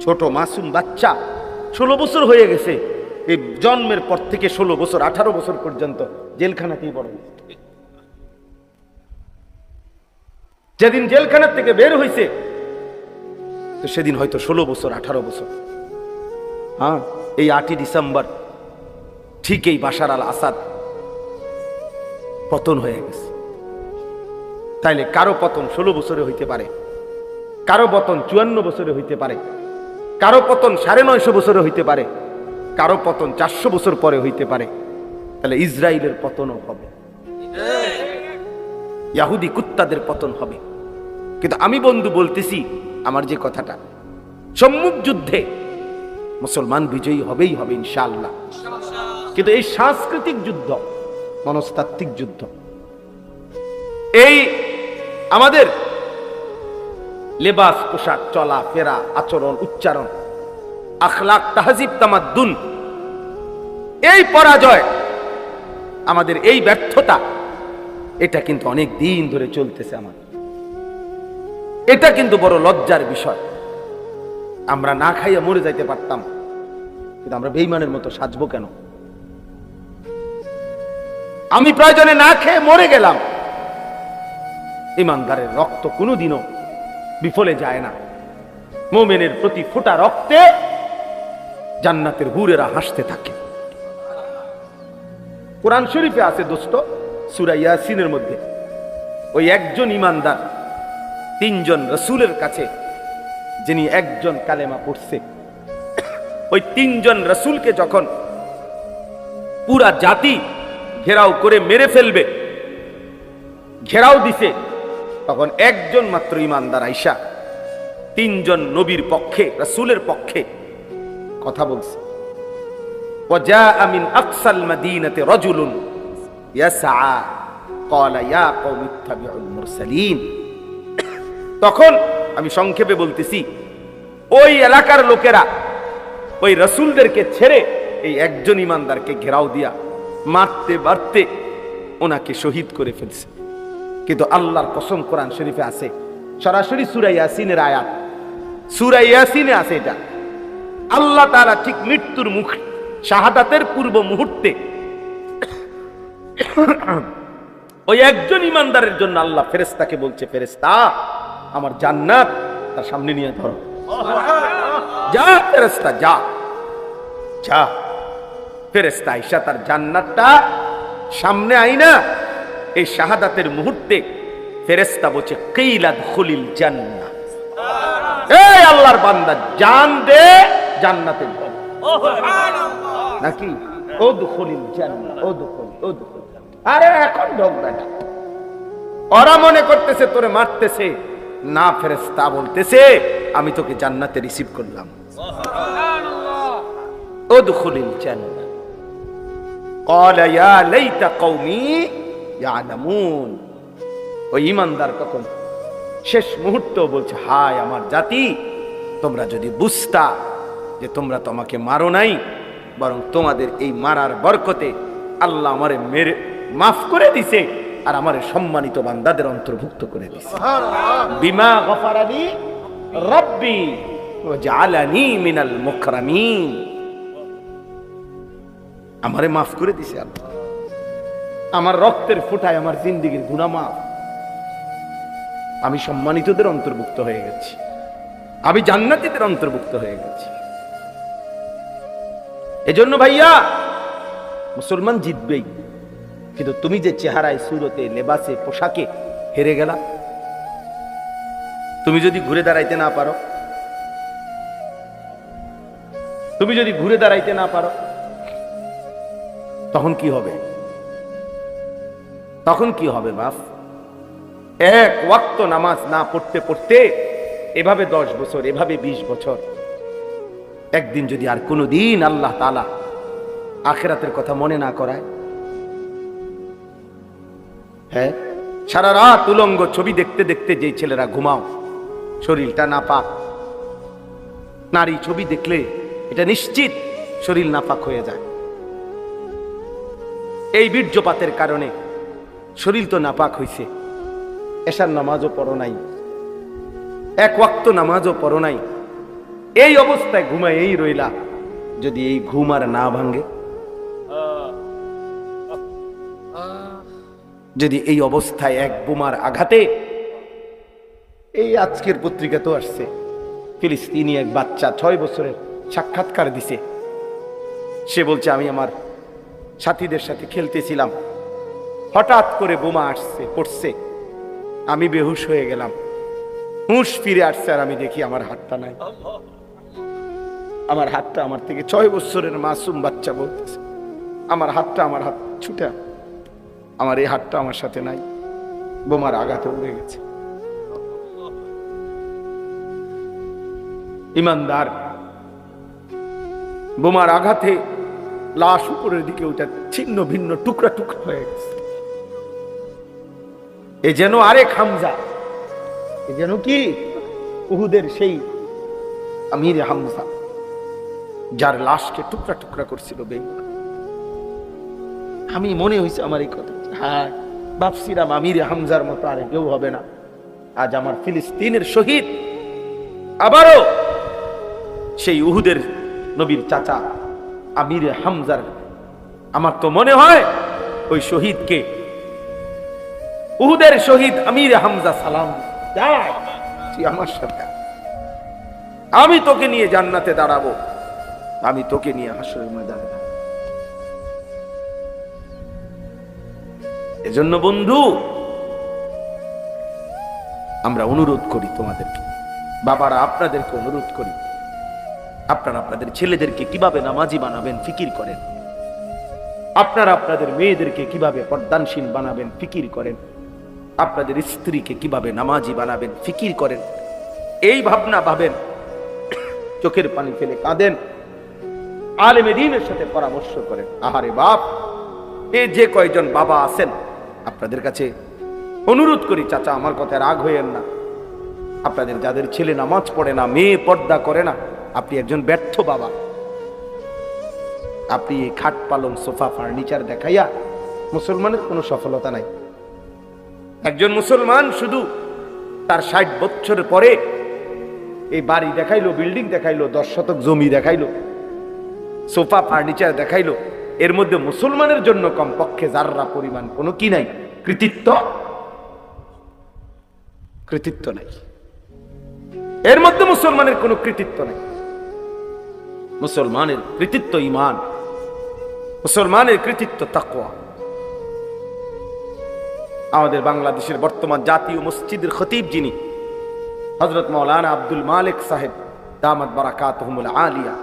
ছোট মাসুম বাচ্চা 16 বছর হয়ে গেছে, এই জন্মের পর থেকে 16 বছর 18 বছর পর্যন্ত জেলখানাতেই বড় হয়েছে। যেদিন জেলখানা থেকে বের হয়েছে, তো সেদিন হয়তো 16 বছর 18 বছর। হ্যাঁ, এই 8ই ডিসেম্বর ঠিক এই বাশার আল আসাদ পতন হয়ে গেছে। তাইলে কারো পতন 16 বছরে হইতে পারে, কারো পতন 54 বছরে হইতে পারে, কারো পতন 950 বছরে হইতে পারে, কারো পতন 400 বছর পরে হইতে পারে। তাহলে ইসরায়েলের পতনও হবে, ইহুদি কুত্তাদের পতন হবে। কিন্তু আমি বন্ধু বলতেছি, আমার যে কথাটা, সম্মুখ যুদ্ধে মুসলমান বিজয়ী হবেই হবে ইনশাআল্লাহ। কিন্তু এই সাংস্কৃতিক যুদ্ধ, মনস্তাত্ত্বিক যুদ্ধ, এই আমাদের লেবাস, পোশাক, চলা ফেরা, আচরণ, উচ্চারণ, আখলাক, তাহজিব, তামাদ্দুন, এই পরাজয়, আমাদের এই ব্যর্থতা, এটা কিন্তু অনেক দিন ধরে চলতেছে। আমাদের এটা কিন্তু বড় লজ্জার বিষয়। আমরা না খাইয়া মরে যাইতে পারতাম, কিন্তু আমরা বেঈমানের মতো সাজবো কেন? আমি প্রয়োজনে না খেয়ে মরে গেলাম, ইমানদারের রক্ত কোনোদিনও বিফলে যায় না। মুমিনের প্রতি ফোঁটা রক্তে জান্নাতের হুরেরা হাসতে থাকে। কোরআন শরীফে আছে দোস্ত, সূরা ইয়াসিনের মধ্যে, ওই একজন ইমানদার 3 জন রাসূলের কাছে, যিনি একজন কালেমা পড়ছে, ওই 3 জন রাসূলকে যখন পুরা জাতি ঘেরাও করে মেরে ফেলবে, ঘেরাও দিছে, তখন একজন মাত্র ইমানদার আইসা 3 জন নবীর পক্ষে, রাসূলের পক্ষে কথা বলছে। ওয়াজা মিন আকসাল মাদিনাতি রাজুলুন ইয়াসআ ক্বালা ইয়া কওমি ইত্তাবিউল মুরসালিন। তখন আমি সংক্ষেপে বলতেছি, ওই এলাকার লোকেরা ওই রাসূলদেরকে ছেড়ে এই একজন ইমানদারকে ঘেরাও দিয়া মারতে মারতে ওনাকে শহীদ করে ফেলছে। কিন্তু আল্লাহর কসম, কোরআন শরীফে আছে, সরাসরি সূরা ইয়াসিনের আয়াত, সূরা ইয়াসিনে আছে এটা। আল্লাহ তাআলা ঠিক মৃত্যুর মুখ, শাহাদাতের পূর্ব মুহূর্তে ওই একজন ইমানদারের জন্য আল্লাহ ফেরেশতাকে বলছে, ফেরেশতা আমার জান্নাত তার সামনে নিয়ে ধরো। যা ফেরেশতা যা, যা। ফেরেশতা আয়েশা তার জান্নাতটা সামনে আইনা এই শাহাদাতের মুহূর্তে ফেরেশতা বলছে, কিলা দুখুলিল জান্নাহ, এই আল্লাহর বান্দা জান দে জান্নাতে ঢোক। নাকি উদখুলিল জান্নাহ, উদখুল। আরে এখন ঢোক বেটা। ওরা মনে করতেছে তোরে মারতেছে, না ফেরেশতা বলতেছে আমি তোকে জান্নাতে রিসিভ করলাম। উদখুলিল জান্নাহ। ক্বালা ইয়া লাইতা কওমি ইয়ালামুন। ওই ঈমানদার তখন শেষ মুহূর্ত বলছে, হায় আমার জাতি, তোমরা যদি বুঝতা যে তোমরা তো আমাকে মারো নাই, বরং তোমাদের এই মারার বরকতে আল্লাহ আমারে মেরে মাফ করে দিছে আর আমারে সম্মানিত বান্দাদের অন্তর্ভুক্ত করে দিছে। বিমা গফারালি রব্বি ওয়া জাআলানি মিনাল মুকরামিন। আমারে মাফ করে দিছে আল্লাহ, আমার রক্তের ফোঁটায় আমার জিন্দেগীর গুনাহ মাফ। আমি সম্মানিতদের অন্তর্ভুক্ত হয়ে গেছি, আমি জান্নাতীদের অন্তর্ভুক্ত হয়ে গেছি। এজন্য ভাইয়া মুসলমান জিতবেই, কিন্তু তুমি যে চেহারায়, সুরতে, লেবাসে, পোশাকে হেরে গেলা, তুমি যদি ঘুরে দাঁড়াইতে না পারো, তুমি যদি ঘুরে দাঁড়াইতে না পারো, তখন কি হবে? তখন কি হবে বাপ? এক ওয়াক্ত নামাজ না পড়তে পড়তে এভাবে 10 বছর, এভাবে 20 বছর, একদিন যদি আর কোনোদিন আল্লাহ তাআলা আখিরাতের কথা মনে না করায়, হ্যাঁ, সারা রাত উলঙ্গ ছবি দেখতে দেখতে যে ছেলেরা ঘুমাও, শরীরটা নাপাক, নারী ছবি দেখলে এটা নিশ্চিত শরীর নাপাক হয়ে যায়। এই বীর্যপাতের কারণে শরীর তো নাপাক হইছে, এশার নামাজও পড়ো নাই, এক ওয়াক্ত নামাজও পড়ো নাই, এই অবস্থায় ঘুমায় এই রইলা, যদি এই ঘুম আর না ভাঙে, যদি এই অবস্থায় এক বোমার আঘাতে, এই আজকের পত্রিকা তো আসছে, ফিলিস্তিনি এক বাচ্চা 6 বছরের সাক্ষাৎকার দিছে, সে বলছে আমি আমার সাথীদের সাথে খেলতেছিলাম, হঠাৎ করে বোমা আসছে, পড়ছে, আমি বেহুশ হয়ে গেলাম, হুঁশ ফিরে আসছে আর আমি দেখি আমার হাতটা নাই। আমার হাতটা, আমার থেকে 6 বছরের মাসুম বাচ্চা বলতেছে, আমার হাতটা, আমার হাত ছুটা, আমার এই হাতটা আমার সাথে নাই, বোমার আঘাতে উড়ে গেছে। ইমানদার বোমার আঘাতে লাশ উপরের দিকে ওইটা ছিন্ন ভিন্ন টুকরা টুকরা হয়ে গেছে। এ যেন আরেক হামজা, এ যেন কি উহুদের সেই আমির হামজা, যার লাশকে টুকরা টুকরা করছিল বেঈমান। আমি মনে হয়েছে আমার এই কথা, হ্যাঁ ভাবছিলাম আমির হামজার মতো আর কেউ হবে না। আজ আমার ফিলিস্তিনের শহীদ, আবারও সেই উহুদের নবীর চাচা আমির হামজার, আমার তো মনে হয় ওই শহীদকে, উহুদের শহীদ আমির হামজা সালাম তুই আমার সাথে, আমি তোকে নিয়ে জান্নাতে দাঁড়াবো, আমি তোকে নিয়ে হাসরের ময়দানে দাঁড়াবো। এজন্য বন্ধু আমরা অনুরোধ করি তোমাদেরকে, বাবারা আপনাদেরকে অনুরোধ করি, আপনারা আপনাদের ছেলেদেরকে কিভাবে নামাজি বানাবেন ফিকির করেন, আপনারা আপনাদের মেয়েদেরকে কিভাবে পর্দানশীল বানাবেন ফিকির করেন, আপনাদের স্ত্রীকে কিভাবে নামাজি বানাবেন ফিকির করেন। এই ভাবনা ভাবেন, চোখের পানি ফেলে কাঁদেন, আলেমে দ্বীনের সাথে পরামর্শ করেন। আহারে বাপ, এই যে কয়জন বাবা আছেন আপনাদের কাছে অনুরোধ করি, চাচা আমার কথায় রাগ হইয়েন না, আপনাদের যাদের ছেলে নামাজ পড়ে না, মেয়ে পর্দা করে না, আপনি একজন ব্যর্থ বাবা। আপনি এই খাট পালং সোফা ফার্নিচার দেখাইয়া মুসলমানের কোনো সফলতা নাই। একজন মুসলমান শুধু তার 60 বছর পরে এই বাড়ি দেখাইলো, বিল্ডিং দেখাইলো, 10 শতক জমি দেখাইলো, সোফা ফার্নিচার দেখাইলো, এর মধ্যে মুসলমানের জন্য কমপক্ষে যাররা পরিমাণ কোনো কি নাই, কৃতিত্ব নাই। এর মধ্যে মুসলমানের কোনো কৃতিত্ব নাই। মুসলমানের কৃতিত্ব ঈমান, মুসলমানের কৃতিত্ব তাকওয়া। আমাদের বাংলাদেশের বর্তমান জাতীয় মসজিদের খতিব যিনি হযরত মাওলানা আব্দুল মালিক সাহেব দামাত বারাকাতুহুমুল আলিয়া,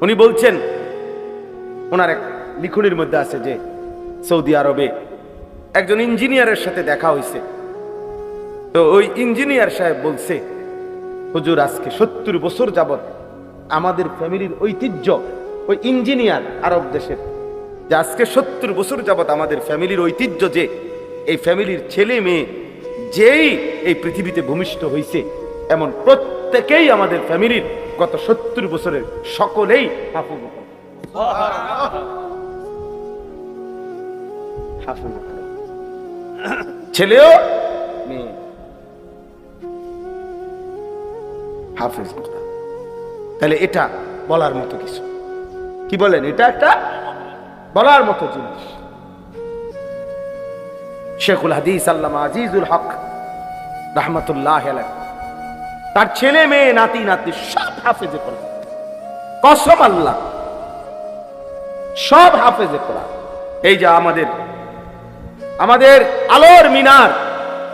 উনি বলছেন, ওনার এক লিখনির মধ্যে আছে যে সৌদি আরবে একজন ইঞ্জিনিয়ারের সাথে দেখা হয়েছে। তো ওই ইঞ্জিনিয়ার সাহেব বলছে, হুজুর আজকে 70 বছর যাবত আমাদের ফ্যামিলির ঐতিহ্য, ওই ইঞ্জিনিয়ার আরব দেশের, যে আজকে 70 বছর যাবত আমাদের ফ্যামিলির ঐতিহ্য যে এই ফ্যামিলির ছেলে মেয়ে যেই এই পৃথিবীতে ভূমিষ্ঠ হয়েছে এমন প্রত্যেকেই আমাদের ফ্যামিলির গত 70 বছরের সকলেই হাফেজ। ছেলেও মেয়ে হাফেজ। তাহলে এটা বলার মতো কিছু, কি বলেন, এটা একটা বলার মতো জিনিস। শেখুল হাদিস আল্লামা আজিজুল হক রাহমাতুল্লাহ আলাইহি, তার ছেলে মেয়ে নাতি নাতি সব হাফেজে কোরআন, কসম আল্লাহ, সব হাফেজে কোরআন। এই যে আমাদের আলোর মিনার,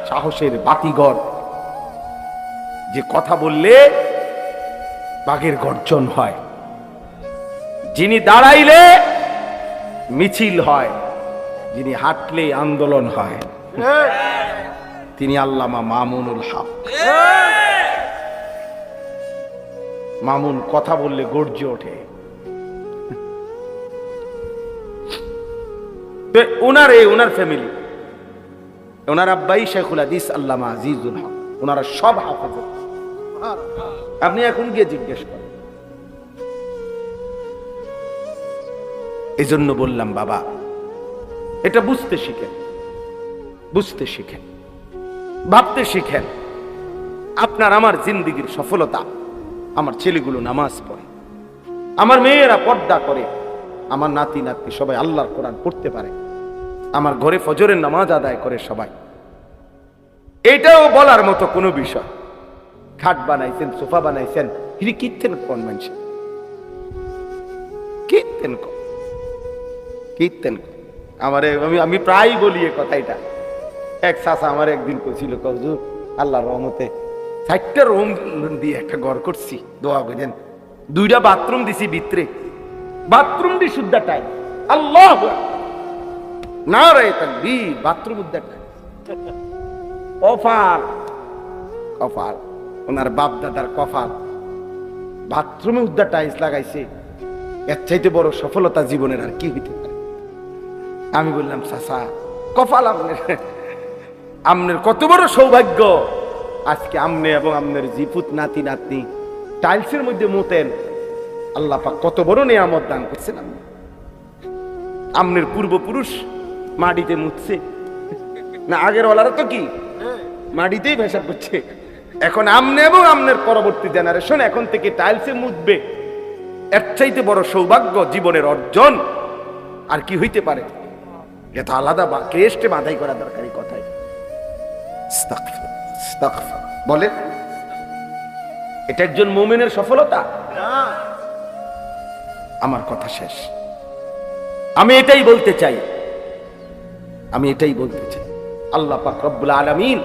সাহসের বাতিঘর, যে কথা বললে বাঘের গর্জন হয়, যিনি দাঁড়াইলে মিছিল হয়, যিনি হাঁটলে আন্দোলন হয়, তিনি আল্লামা মামুনুল হক। মামুন কথা বললে গর্জে ওঠে। ওনার ফ্যামিলি, ওনার আব্বাই শেখুল হাদিস আল্লামা আজিজুল হক, ওনারা সব হাফেজ। আপনি এখন গিয়ে জিজ্ঞেস করেন। এই জন্য বললাম বাবা, এটা বুঝতে শিখেন, বুঝতে শিখেন, ভাবতে শিখেন। আপনার আমার জিন্দেগীর সফলতা, আমার ছেলেগুলো নামাজ পড়ে, আমার মেয়েরা পর্দা করে, আমার নাতি নাতনি সবাই আল্লাহর কোরআন পড়তে পারে, আমার ঘরে ফজরের নামাজ আদায় করে সবাই, এটাও বলার মতো কোনো বিষয়। খাট বানাইছেন, সোফা বানাইছেন, হিরি কীর্তেন কোন মানুষ, কীর্তেন কীর্তেন আমি প্রায় বলি এ কথাটা। এক চাচা আমার একদিন কইছিল, হুজুর আল্লাহর রহমতে 4টা রুম দিয়ে একটা ঘর করছি, দোয়া করেন, 2টা বাথরুম দিছি ভিতরে, বাথরুম দি শুদ্ধা টাই, আল্লাহ না রে তাকবীর, বাথরুম উদ্ধার টাই, কফাল কফাল, ওনার বাপ দাদার কফাল, বাথরুমে উদ্ধার টাইলস লাগাইছে। এর চাইতে বড় সফলতা জীবনের আর কি হইতে পারে? আমি বললাম, চাচা কপাল আমনের কত বড় সৌভাগ্য, আজকে আমনে এবং আমনের জিপুত নাতি নাতনি টাইলসের মধ্যে মোতেন। আল্লাহ পাক কত বড় নিয়ামত দান করছেন। আমনের পূর্বপুরুষ মাটিতে মুতছে না, আগের ওলারা তো কি মাটিতেই ভেসা করছে। এখন আমনে এবং আমনের পরবর্তী জেনারেশন এখন থেকে টাইলসে মুতবে। এর চাইতে বড় সৌভাগ্য জীবনের অর্জন আর কি হইতে পারে? এটা আলাদা ক্রেস্টে মাথায় করা দরকারি কথাই। বলে এটা একজন মুমিনের সফলতা? আমার কথা শেষ। আমি এটাই বলতে চাই, আল্লাহ পাক রব্বুল আলামিন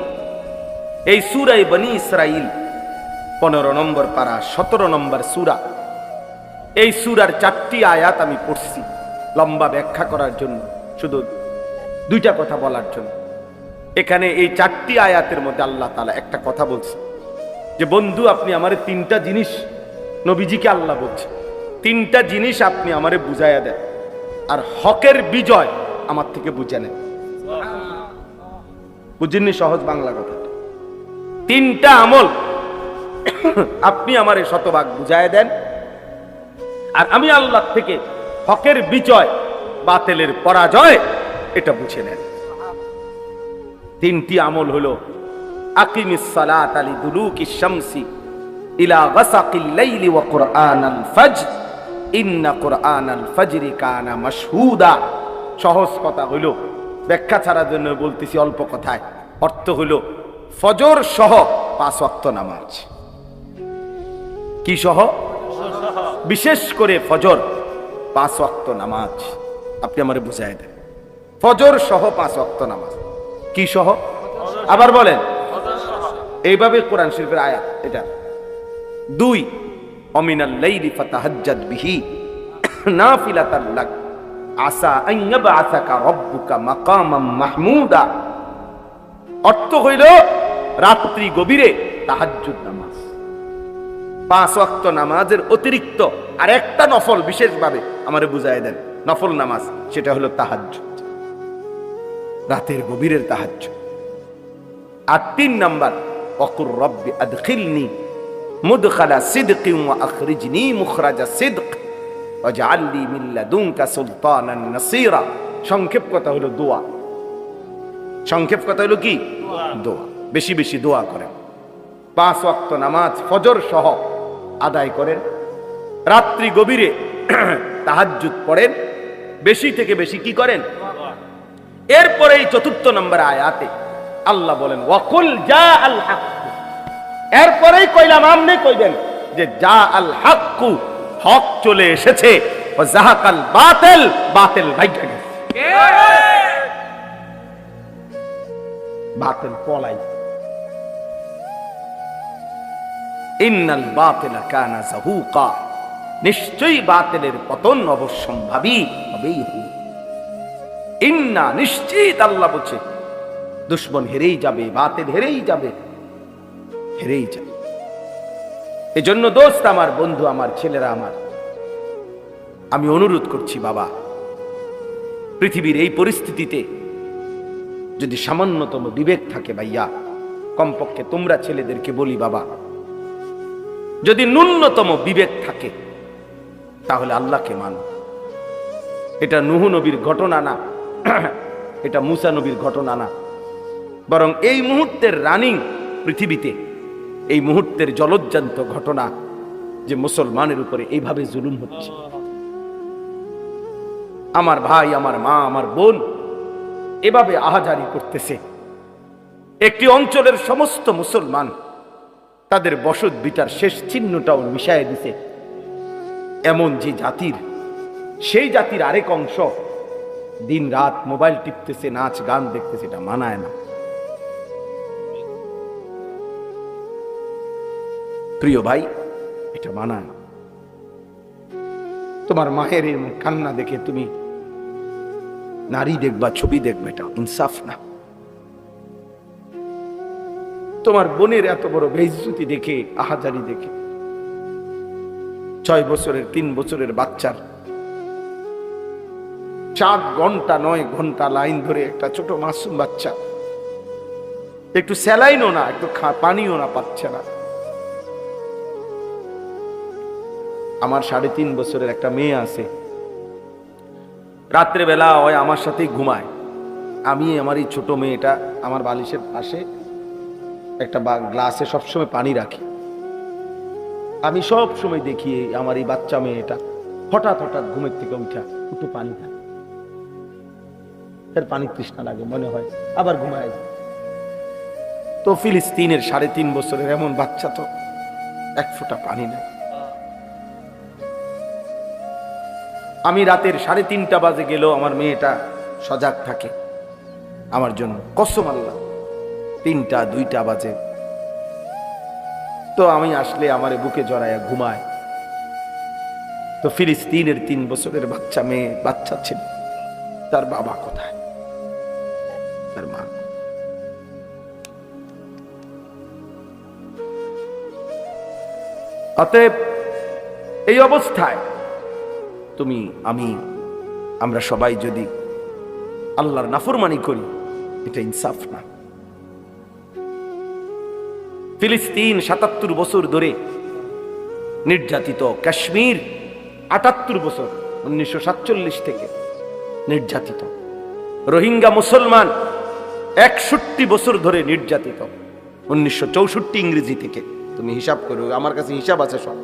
এই সূরা বনী ইসরাইল 15 নম্বর পারা 17 নম্বর সূরা, এই সূরার 4টি আয়াত আমি পড়ছি লম্বা ব্যাখ্যা করার জন্য, শুধু 2টা কথা বলার জন্য। এখানে এই 4টি আয়াতের মধ্যে আল্লাহ তাআলা একটা কথা বলছে যে, বন্ধু আপনি আমারে 3টা জিনিস, নবীজিকে আল্লাহ বলছে, 3টা জিনিস আপনি আমারে বুঝাইয়া দেন, আর হকের বিজয় আমার থেকে বুঝে নেন। বুঝিনি সহজ বাংলা কথা? 3টা আমল আপনি আমারে শতভাগ বুঝাইয়া দেন, আর আমি আল্লাহ থেকে হকের বিজয়, বাতিলের পরাজয় এটা বুঝে নেন। 3টি আমল হলো আকিমিস সালাত লিদুলুকিশ শামসি ইলা গাসাকিল লাইলি ওয়া কুরআনাল ফাজর ইন্না কুরআনাল ফাজরি কানা মাশহুদা। সহজ কথা হইল, ব্যাখ্যা ছাড়ার জন্য বলতেছি অল্প কথায়। অর্থ হইল ফজর সহ 5 ওয়াক্ত নামাজ। কি সহ? বিশেষ করে ফজর 5 ওয়াক্ত নামাজ। আপনি আমারে বুঝাই দেন, ফজর সহ 5 ওয়াক্ত নামাজ। কি সহ? আবার বলেন। এইভাবে কোরআন শরীফের আয়াত এটা। 2 অমিনাল লাইলি ফাতাহাজ্জাদ বিহি নাফিলাতান লাক আসা আন ইয়াবআসাকা রাব্বুকা মাকামাম মাহমুদা। অর্থ হইল রাত্রি গভীরে তাহাজ্জুদ নামাজ। 5 ওয়াক্ত নামাজের অতিরিক্ত আর একটা নফল বিশেষভাবে আমারে বুঝায় দেন, নফল নামাজ, সেটা হলো তাহাজ্জুদ, রাতের গভীরের তাহাজ্জুদ। আর 3 নাম্বার ওয়াকুর রব্বি আদখিলনি মুদখালা সিদকিন ওয়া আখরিজনি মুখরাজা সিদক ওয়াজআলনি মিন লাদুনকা সুলতানান নাসীরা। সংক্ষেপ কথা হলো দোয়া। সংক্ষেপ কথা হলো কি? দোয়া। বেশি বেশি দোয়া করেন। 5 ওয়াক্ত নামাজ ফজর সহ আদায় করেন, রাত্রি গভীরে তাহাজ্জুদ পড়েন, বেশি থেকে বেশি কি করেন? এরপরে এই 4 নম্বর আয়াতে আল্লাহ বলেন ওয়াকুল জা আল হক। এরপরেই কইলাম, আমনে কইবেন যে জা আল হক, হক চলে এসেছে, ও জাহাকাল বাতিল, বাতিল ভাইগা গেছে। বাতিল পলাই। ইন্নাল বাতিলা কানা যাহুকা। নিশ্চয়ই বাতিলের পতন অবশ্যম্ভাবী হবেই হবে। ইন্না, নিশ্চিত আল্লাহ বলছে দুশ্মন হেরেই যাবে, বাতিল হেরেই যাবে, হেরেই যাবে। এজন্য দোস্ত আমার, বন্ধু আমার, ছেলেরা আমার, আমি অনুরোধ করছি বাবা, পৃথিবীর এই পরিস্থিতিতে যদি সামান্যতম বিবেক থাকে ভাইয়া, কমপক্ষে তোমরা ছেলেদেরকে বলি বাবা, যদি ন্যূনতম বিবেক থাকে তাহলে আল্লাহকে মানো। এটা নূহ নবীর ঘটনা না, এটা মুসা নবীর ঘটনা না, বরং এই মুহূর্তের রানিং পৃথিবীতে এই মুহূর্তের জলজ্জান্ত ঘটনা যে মুসলমানের উপরে এইভাবে জুলুম হচ্ছে। আমার ভাই, আমার মা, আমার বোন এভাবে আহাজারি করতেছে। একটি অঞ্চলের সমস্ত মুসলমান তাদের বসত বিটার শেষ চিহ্নটাও মিশায় দিছে। এমন যে জাতির, সেই জাতির আরেক অংশ দিন রাত মোবাইল টিপতেছে, নাচ গান দেখতেছে, এটা মানায় না। প্রিয় ভাই, এটা মানায় না। তোমার মায়ের এরকম কান্না দেখে তুমি নারী দেখবা, ছবি দেখবা, এটা ইনসাফ না। তোমার বোনের এত বড় বেইজ্জতি দেখে, আহাজারি দেখে, 6 বছরের 3 বছরের বাচ্চার 7 ঘন্টা 9 ঘন্টা লাইন ধরে একটা ছোট মাসুম বাচ্চা একটু স্যালাইনও না, একটু পানিও না পাচ্ছে না। আমার 3.5 বছরের একটা মেয়ে আছে, রাত্রে বেলা হয় আমার সাথেই ঘুমায়। আমি আমার এই ছোট মেয়েটা আমার বালিশের পাশে একটা গ্লাসে সবসময় পানি রাখি। আমি সব সময় দেখি আমার এই বাচ্চা মেয়েটা হঠাৎ হঠাৎ ঘুমের থেকে উঠা একটু পানি খায়, এর পানি তৃষ্ণা লাগে মনে হয়, আবার ঘুমায় যায়। তো ফিলিস্তিনের 3.5 বছরের এমন বাচ্চা, তো 1 ফোঁটা পানি নেই। আমি রাতের 3:30 বাজে গেলেও আমার মেয়েটা সজাগ থাকে আমার জন্য, কসম আল্লাহ। 3টা 2টা বাজে তো আমি আসলে আমারে বুকে জড়াইয়া ঘুমায়। তো ফিলিস্তিনের 3 বছরের বাচ্চা মেয়ে, বাচ্চা ছিল, তার বাবা কোথায়, তার মা? অতএব এই অবস্থায় তুমি, আমি, আমরা সবাই যদি আল্লাহর নাফরমানি করি, এটা ইনসাফ না। ফিলিস্তিন 77 বছর ধরে নির্যাতিত, কাশ্মীর 78 বছর 1947 থেকে নির্যাতিত, রোহিঙ্গা মুসলমান 61 বছর ধরে নির্যাতিত 1964 ইংরেজি থেকে তুমি হিসাব করো, আমার কাছে হিসাব আছে সব।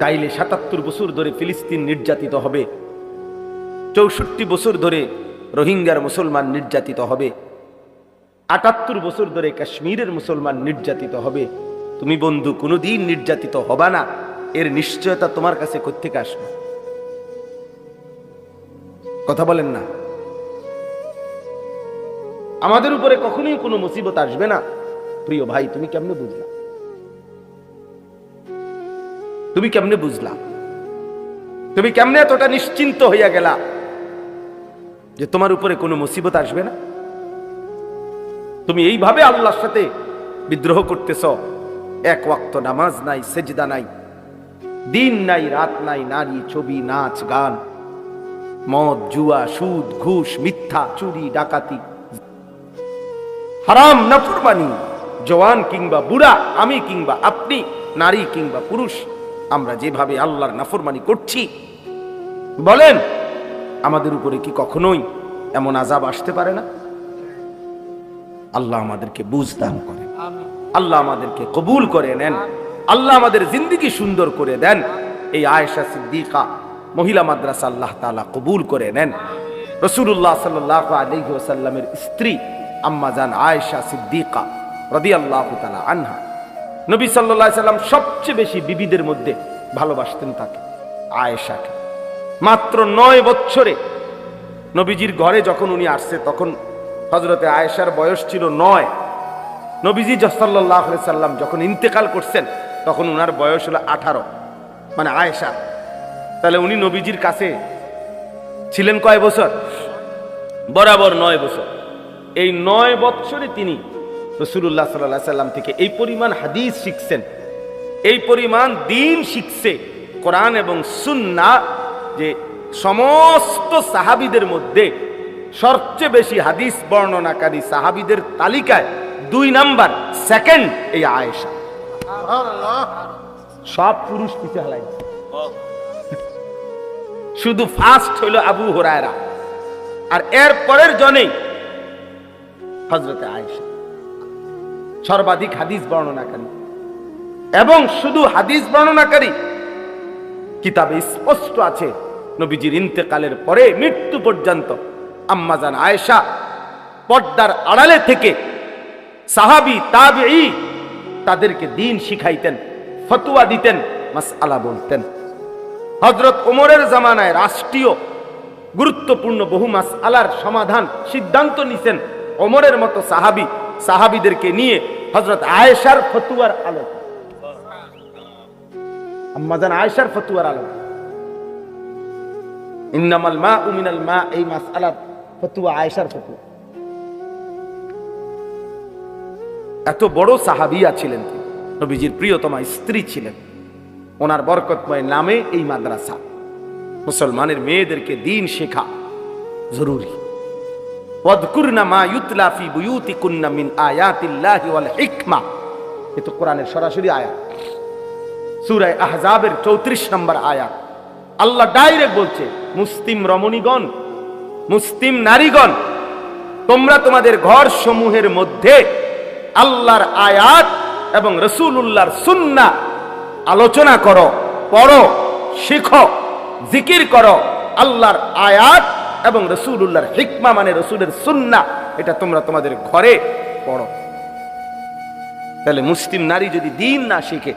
তাইলে ৭৭ বছর ধরে ফিলিস্তিন নির্যাতিত হবে, ৬৪ বছর ধরে রোহিঙ্গার মুসলমান নির্যাতিত হবে, ৭৮ বছর ধরে কাশ্মীরের মুসলমান নির্যাতিত হবে। তুমি বন্ধু কোনোদিন নির্যাতিত হবা না, এর নিশ্চয়তা তোমার কাছে কোত্থেকে আসবে? কথা বলেন না। আমাদের উপরে কখনোই কোনো মুসিবত আসবে না। প্রিয় ভাই, তুমি কেমনে বুঝলা? তুমি কেমনে বুঝলা? তুমি কেমনে এতটা নিশ্চিন্ত হইয়া গেলা যে তোমার উপরে কোনো মুসিবত আসবে না? তুমি এইভাবে আল্লাহর সাথে বিদ্রোহ করতেছ। এক ওয়াক্ত নামাজ নাই, সেজদা নাই, দিন নাই, রাত নাই, নারী, ছবি, নাচ, গান, মদ, জুয়া, সুদ, ঘুষ, মিথ্যা, চুরি, ডাকাতি, হারাম, নাফরমানি, জওয়ান কিংবা বুড়া, আমি কিংবা আপনি, নারী কিংবা পুরুষ, আমরা যেভাবে আল্লাহর নাফরমানি করছি, বলেন আমাদের উপরে কি কখনোই এমন আযাব আসতে পারে না? আল্লাহ আমাদেরকে বুঝ দান করেন, আল্লাহ আমাদেরকে কবুল করে নেন, আল্লাহ আমাদের জিন্দেগি সুন্দর করে দেন। এই আয়েশা সিদ্দিকা মহিলা মাদ্রাসা আল্লাহ তাআলা কবুল করে নেন। রাসূলুল্লাহ সাল্লাল্লাহু আলাইহি ওয়াসাল্লামের স্ত্রী আম্মা জান আয়েশা সিদ্দিকা রাদিয়াল্লাহু তাআলা আনহা, নবী সাল্লাল্লাহু আলাইহি সাল্লাম সবচেয়ে বেশি বিবিদের মধ্যে ভালোবাসতেন তাকে, আয়েশাকে। মাত্র 9 বছরে নবীজির ঘরে যখন উনি আসছে, তখন হযরতে আয়েশার বয়স ছিল 9। নবীজি সাল্লাল্লাহু আলাইহি সাল্লাম যখন ইন্তেকাল করছেন, তখন উনার বয়স হলো 18, মানে আয়েশা। তাহলে উনি নবীজির কাছে ছিলেন কয় বছর? বরাবর 9 বছর। এই 9 বছরে তিনি রাসূলুল্লাহ সাল্লাল্লাহু আলাইহি সাল্লাম থেকে এই পরিমাণ হাদিস শিখছেন, এই পরিমাণ দ্বীন শিখছে, কোরআন এবং সুন্নাহ, যে সমস্ত সাহাবীদের মধ্যে সবচেয়ে বেশি হাদিস বর্ণনাকারী সাহাবীদের তালিকায় 2 নাম্বার, সেকেন্ড এই আয়েশা। সব পুরুষ পিছে হালাই, শুধু ফার্স্ট হইল আবু হুরায়রা, আর এর পরের জনেই হযরতে আয়েশা সর্বাধিক হাদিস বর্ণনাকারী। এবং শুধু হাদিস বর্ণনাকারী, কিতাবে স্পষ্ট আছে নবীজির ইন্তেকালের পরে মৃত্যু পর্যন্ত আম্মা জান আয়েশা পর্দার আড়ালে থেকে সাহাবী, তাবেঈ তাদেরকে দ্বীন শিখাইতেন, ফতোয়া দিতেন, মাসআলা বলতেন। হযরত ওমরের জামানায় রাষ্ট্রীয় গুরুত্বপূর্ণ বহু মাসআলার সমাধান সিদ্ধান্ত নিছেন ওমরের মতো সাহাবীদেরকে নিয়ে হযরত আয়েশার ফতোয়ার আলোকে, আম্মা জান আয়েশার ফতোয়ার আলোকে। ইন্নামাল মাউ মিনাল মা, এই মাসআলার ফতোয়া আয়েশার ফতোয়া। এত বড় সাহাবিয়া ছিলেন তিনি, নবীজির প্রিয়তমা স্ত্রী ছিলেন। ওনার বরকতময় নামে এই মাদ্রাসা। মুসলমানের মেয়েদেরকে দ্বীন শেখা জরুরি। ওয়াযকুরনা মা ইউতলা ফি বুয়ুতিকুন্না মিন আয়াতিল্লাহি ওয়াল হিকমা, এ তো কোরআনের সরাসরি আয়াত, সূরা আহজাবের 34 নম্বর আয়াত। আল্লাহ ডাইরেক্ট বলছে, মুসলিম রমণীগণ, মুসলিম নারীগণ, তোমরা তোমাদের ঘর সমূহের মধ্যে আল্লাহর আয়াত এবং রাসূলুল্লাহর সুন্নাহ আলোচনা করো, পড়ো, শিখো, জিকির করো। আল্লাহর আয়াত এবং রাসূলুল্লাহর হিকমা মানে রাসূলের সুন্নাহ, এটা তোমরা তোমাদের ঘরে পড়ো। তাহলে মুসলিম নারী যদি দ্বীন না শিখে,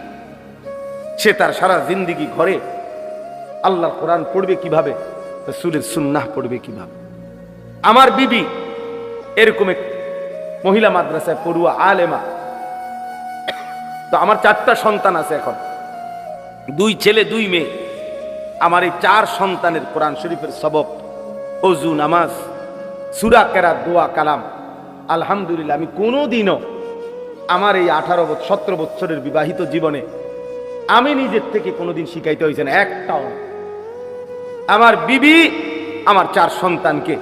সে তার সারা জিন্দেগি ঘরে আল্লাহর কোরআন পড়বে কিভাবে, রাসূলের সুন্নাহ পড়বে কিভাবে? আমার বিবি এরকম এক মহিলা মাদ্রাসায় পড়ুয়া আলেমা। তো আমার 4টা সন্তান আছে, এখন 2 ছেলে 2 মেয়ে। আমার এই 4 সন্তানের কোরআন শরীফের সবক, ওযু, নামাজ, সূরা কেরাত, দোয়া, কালাম, আলহামদুলিল্লাহ আমি কোনোদিনও আমার এই 17 বছরের বিবাহিত জীবনে আমি নিজের থেকে কোনোদিন শিখাইতে হয়েছে না, একটাও। আমার বিবি আমার 4 সন্তানকে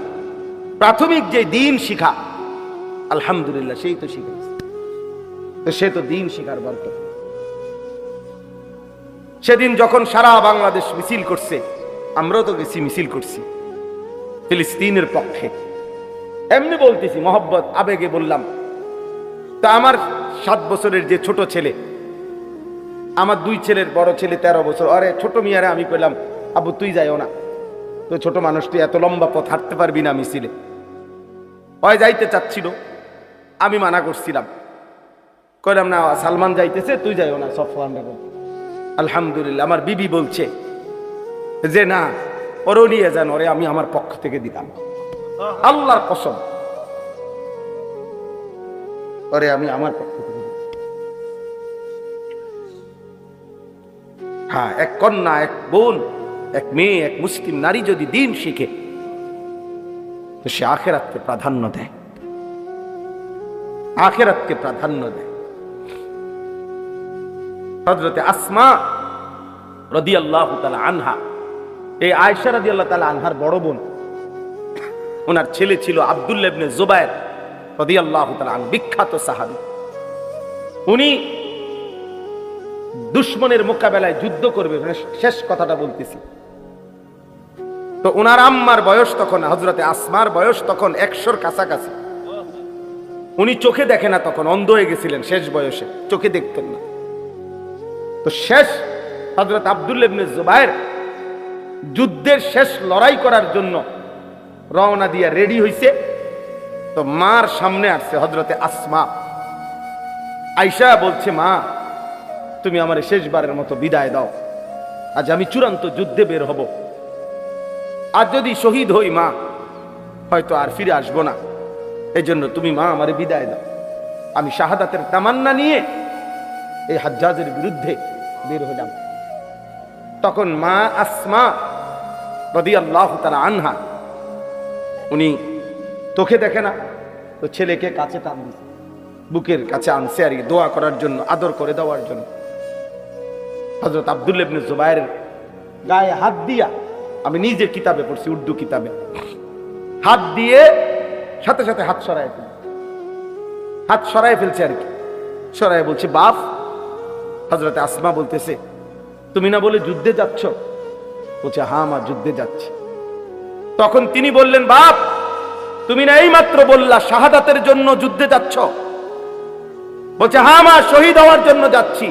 প্রাথমিক যে দ্বীন শিখা, আলহামদুলিল্লাহ সেই তো শিখাইছে। তো সে তো দ্বীন শিখার বরকত। সেদিন যখন সারা বাংলাদেশ মিছিল করছে, আমরাও তো গেছি, মিছিল করছি ফিলিস্তিনের পক্ষে। এমনি বলতেছি, মহব্বত, আবেগে বললাম, তা আমার 7 বছরের যে ছোট ছেলে, আমার 2 ছেলের বড় ছেলে 13 বছর, আরে ছোট মিয়ারে আমি কইলাম আব্বু তুই যাইও না, তো ছোট মানুষ তুই এত লম্বা পথ হাঁটতে পারবি না মিছিলে। হয় যাইতে চাচ্ছিল, আমি মানা করছিলাম, কইলাম না সালমান যাইতেছে তুই যাইও না সফওয়ান রে। আলহামদুলিল্লাহ আমার বিবি বলছে যে না ওরও নিয়ে যান, ওরে আমি আমার পক্ষ থেকে দিলাম, আল্লাহর কসম ওরে আমি আমার পক্ষ থেকে দিলাম। হ্যাঁ, এক কন্যা, এক বোন, এক মেয়ে, এক মুসলিম নারী যদি দিন শিখে তো সে আখিরাতকে প্রাধান্য দেয়, আখিরাতকে প্রাধান্য দেয়। হযরতে আসমা রাদিয়াল্লাহু তাআলা আনহা, এই আয়েশা রাদিয়াল্লাহু তাআলা আনহার বড় বোন, ওনার ছেলে ছিল আব্দুল্লাহ ইবনে জুবায়ের রাদিয়াল্লাহু তাআলা আনহু, বিখ্যাত সাহাবী। উনি দুশমনের মোকাবেলায় যুদ্ধ করবে, শেষ কথাটা বলতেছি। তো ওনার আম্মার বয়স তখন, হযরতে আসমার বয়স তখন 100-র কাছাকাছি। উনি চোখে দেখে না, তখন অন্ধ হয়ে গেছিলেন শেষ বয়সে, চোখে দেখতেন না। তো শেষ হযরত আব্দুল্লাহ ইবনে জুবায়ের যুদ্ধের শেষ লড়াই করার জন্য রওনা দিয়ে রেডি হইছে। তো মার সামনে আসছে হযরতে আসমা। আয়েশা বলছে, মা তুমি আমার শেষবারের মতো বিদায় দাও, আজ আমি চূড়ান্ত যুদ্ধে বের হব, আর যদি শহীদ হই মা হয়তো আর ফিরে আসবো না, এই জন্য তুমি মা আমারে বিদায় দাও। আমি শাহাদাতের তামান্না নিয়ে এই হাজ্জাজের বিরুদ্ধে বের হলাম। তখন মা আসমা রাদিয়াল্লাহু তাআলা আনহা, উনি চোখে দেখে না, তো ছেলেকে কাছে টান দিছে, বুকের কাছে আনছে আর দোয়া করার জন্য, আদর করে দেওয়ার জন্য। হযরত আব্দুল্লাহ ইবনে জুবায়ের গায়ে হাত দিয়া, আমি নিজের কিতাবে পড়ছি, উর্দু কিতাবে, হাত দিয়ে সাথে সাথে হাত সরায় ফেলছে, হাত সরায় ফেলছে আর কি, সরায় বলছে বাপ। হযরতে আসমা বলতেছে, তুমি না বলে যুদ্ধে যাচ্ছ? বলছে হ্যাঁ মা যুদ্ধে যাচ্ছি। তখন তিনি বললেন, বাপ তুমি না এই মাত্র বললা শাহাদাতের জন্য যুদ্ধে যাচ্ছ? বলছে হ্যাঁ মা শহীদ হওয়ার জন্য যাচ্ছি।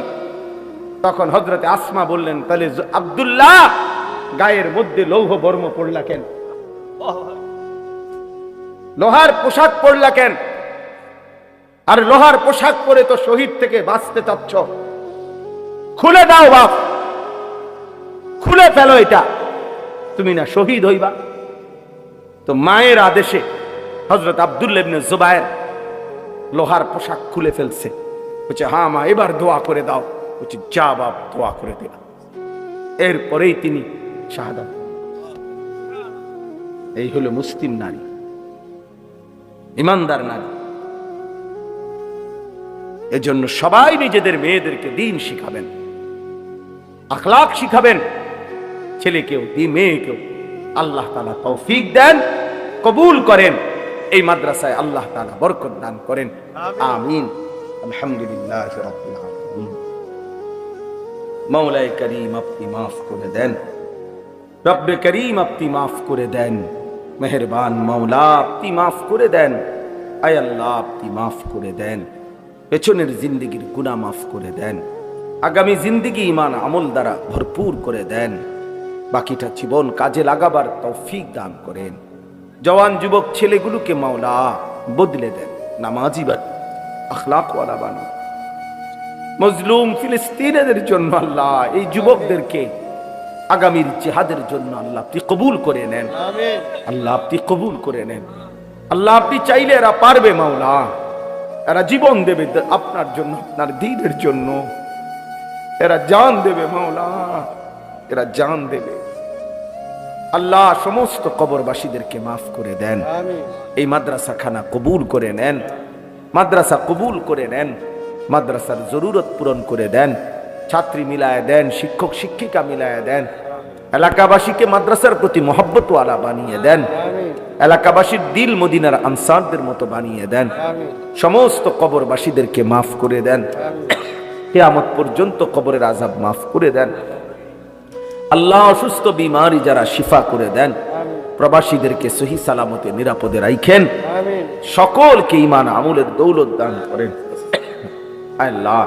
তখন হযরতে আসমা বললেন, তাহলে আব্দুল্লাহ গায়ের মধ্যে লৌহ বর্ম পড়লা কেন, লোহার পোশাক পরলা কেন? আর লোহার পোশাক পরে তো শহীদ থেকে বাঁচতে চাচ্ছ, খুলে দাও বাপ, খুলে ফেলো এটা, তুমি না শহীদ হইবা। তো মায়ের আদেশে হযরত আব্দুল্লাহ ইবনে জুবায়ের লোহার পোশাক খুলে ফেলছে। বলছে হ্যাঁ মা এবার দোয়া করে দাও। বলছে যা বাপ দোয়া করে দিলাম। এরপরেই তিনি শাহাদাত। এই হলো মুসলিম নারী, ইমানদার নারী। এজন্য সবাই নিজেদের মেয়েদেরকে দ্বীন শিখাবেন, আখলাক শিখাবেন, ছেলেকেও মেয়েকেও। আল্লাহ তাআলা তৌফিক দেন, কবুল করেন, এই মাদ্রাসায় আল্লাহ তাআলা বরকত দান করেন, আমিন। আলহামদুলিল্লাহ রাব্বিল আলামিন। মাওলায়ে করিম আপনি মাফ করে দেন, রব্বে করিম আপনি মাফ করে দেন, মেহেরবান মাওলা আপনি মাফ করে দেন, আয় আল্লাহ আপনি মাফ করে দেন, পেছনের জিন্দেগির গুনাহ মাফ করে দেন, আগামী জিন্দেগি ঈমান আমল দ্বারা ভরপুর করে দেন, বাকিটা জীবন কাজে লাগাবার তৌফিক দান করেন। জওয়ান যুবক ছেলেগুলোকে মাওলা বদলে দেন, নামাজি বানান, আখলাকওয়ালা বানান। মজলুম ফিলিস্তিনের জন্য আল্লাহ এই যুবকদেরকে আগামীর জিহাদের জন্য আল্লাহ আপনি কবুল করে নেন, আল্লাহ আপনি কবুল করে নেন। আল্লাহ আপনি চাইলে এরা পারবে মাওলা, এরা জীবন দেবে আপনার জন্য, আপনার দ্বীনের জন্য, এরা জান দেবে মাওলা, এরা জান দেবে। আল্লাহ সমস্ত কবরবাসীদেরকে মাফ করে দেন, এই মাদ্রাসা খানা কবুল করে নেন, মাদ্রাসা কবুল করে নেন, মাদ্রাসার জরুরত পূরণ করে দেন, ছাত্রী মিলায় দেন, শিক্ষক শিক্ষিকা মিলায় দেন, এলাকাবাসীকে মাদ্রাসার প্রতি মহব্বত ওয়ালা বানিয়ে দেন, এলাকাবাসীর দিল মদিনার আনসারদের মতো বানিয়ে দেন, সমস্ত কবরবাসীদেরকে মাফ করে দেন, কিয়ামত পর্যন্ত কবরের আযাব মাফ করে দেন। আল্লাহ অসুস্থ বিমারি যারা শিফা করে দেন, প্রবাসীদেরকে সহি সালামতে নিরাপদে রাখেন, সকলকে ঈমান আমলের দৌলত দান করেন। আল্লাহ,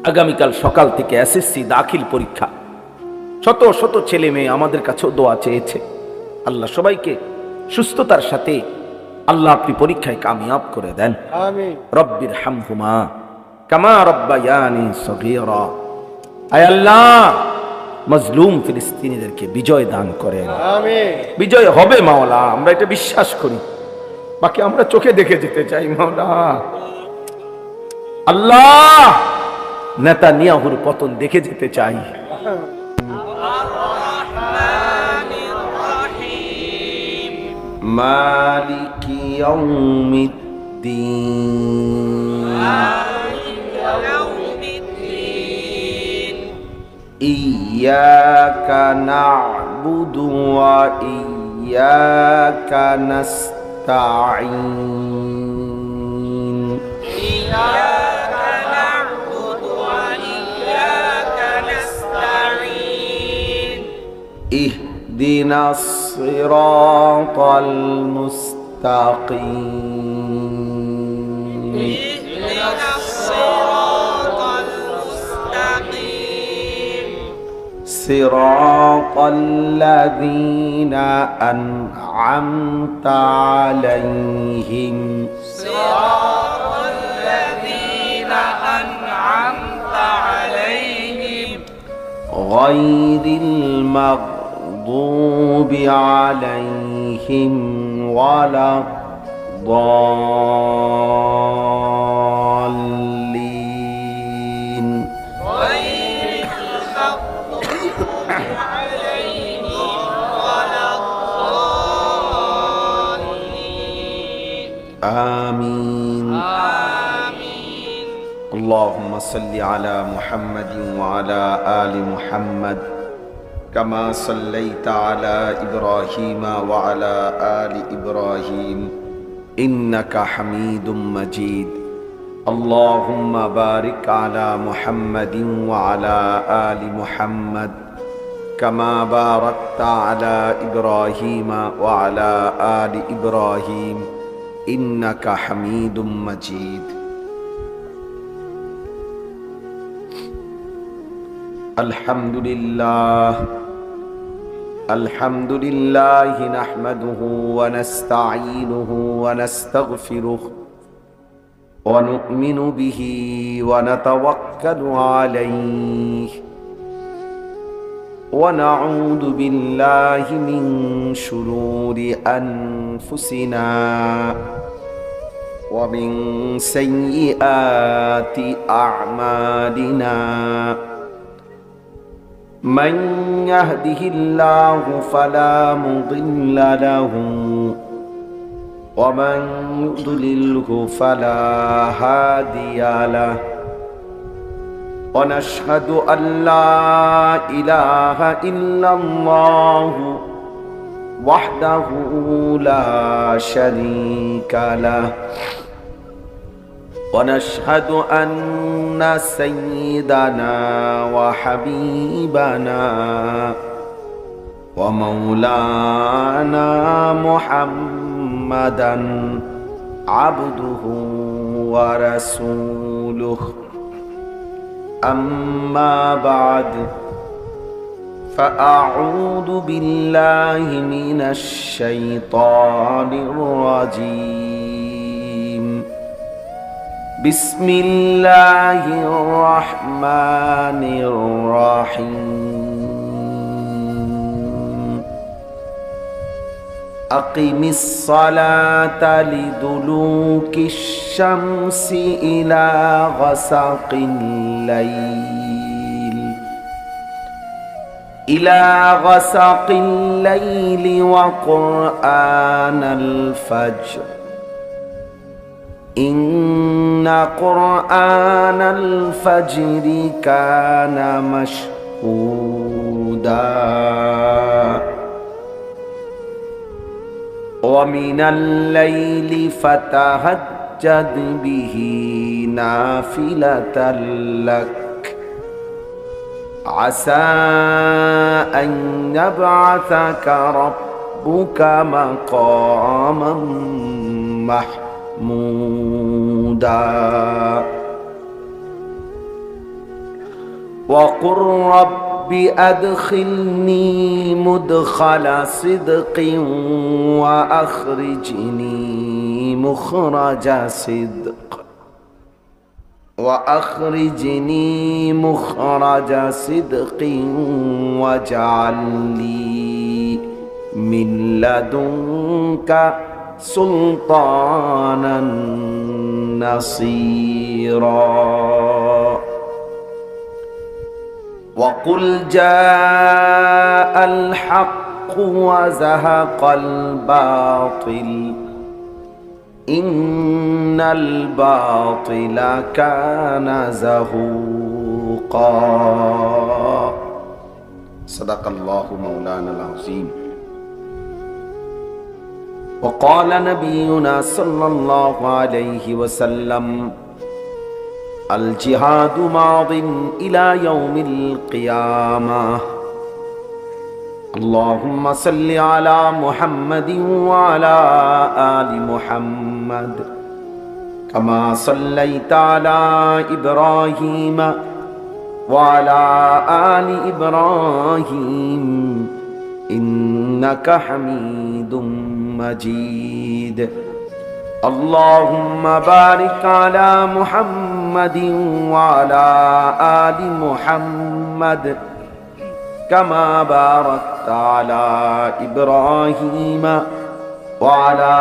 আগামীকাল সকাল থেকে এসএসসি দাখিল পরীক্ষা, শত শত ছেলে মেয়ে আমাদের কাছেও দোয়া চেয়েছে। আল্লাহ সবাইকে সুস্থতার সাথে আল্লাহ আপনি পরীক্ষায় কামিয়াব করে দেন। আমিন। রব্বির হামহুমা কামা রব্বায়ানি সগীরা। আয় আল্লাহ, মজলুম ফিলিস্তিনিদেরকে বিজয় দান করেন। আমিন। বিজয় হবে মাওলা, আমরা এটা বিশ্বাস করি, বাকি আমরা চোখে দেখে যেতে চাই মাওলা। আল্লাহ, নেতানিয়াহুর পতন দেখে যেতে চাই। মালিকি ইয়াউমিদ্দিন ইয়্যাকা না'বুদু ওয়া ইয়্যাকা নাস্তাঈন اهدنا الصراط المستقيم صراط الذين أنعمت عليهم غير المغضوب عليهم ولا الضالين آمين اللهم صل على محمد وعلى آل محمد كما صليت على إبراهيم وعلى آل إبراهيم إنك حميد مجيد اللهم بارك على محمد وعلى آل محمد كما باركت على إبراهيم وعلى آل إبراهيم إنك حميد مجيد الحمد لله نحمده ونستعينه ونستغفره ونؤمن به ونتوكل عليه ونعوذ بالله من شرور أنفسنا ومن سيئات أعمالنا من يهده الله فلا مضل له ومن يضلله فلا هادي له ونشهد أن لا إله إلا الله وحده لا شريك له ونشهد أن سيدنا وحبيبنا ومولانا محمدا عبده ورسوله أما بعد فأعوذ بالله من الشيطان الرجيم بسم الله الرحمن الرحيم أقم الصلاة لدلوك الشمس إلى غسق الليل وقرآن الفجر إن قرآن الفجر كان مشهودا ومن الليل فتهجد به نافلة لك عسى أن يبعثك ربك مقاما محمودا وقل رب أدخلني مدخل صدق وأخرجني مخرج صدق وأخرجني مخرج صدق واجعل لي من لدنك سلطانا نصيرا وقل جاء الحق وزهق الباطل إن الباطل كان زهوقا صدق الله مولانا العظيم وقال نبينا صلى الله عليه وسلم الجهاد ماض إلى يوم القيامة اللهم صل على محمد وعلى آل محمد كما صليت على إبراهيم وعلى آل إبراهيم إنك حميد مجيد اللهم بارك على محمد وعلى آل محمد كما باركت على إبراهيم وعلى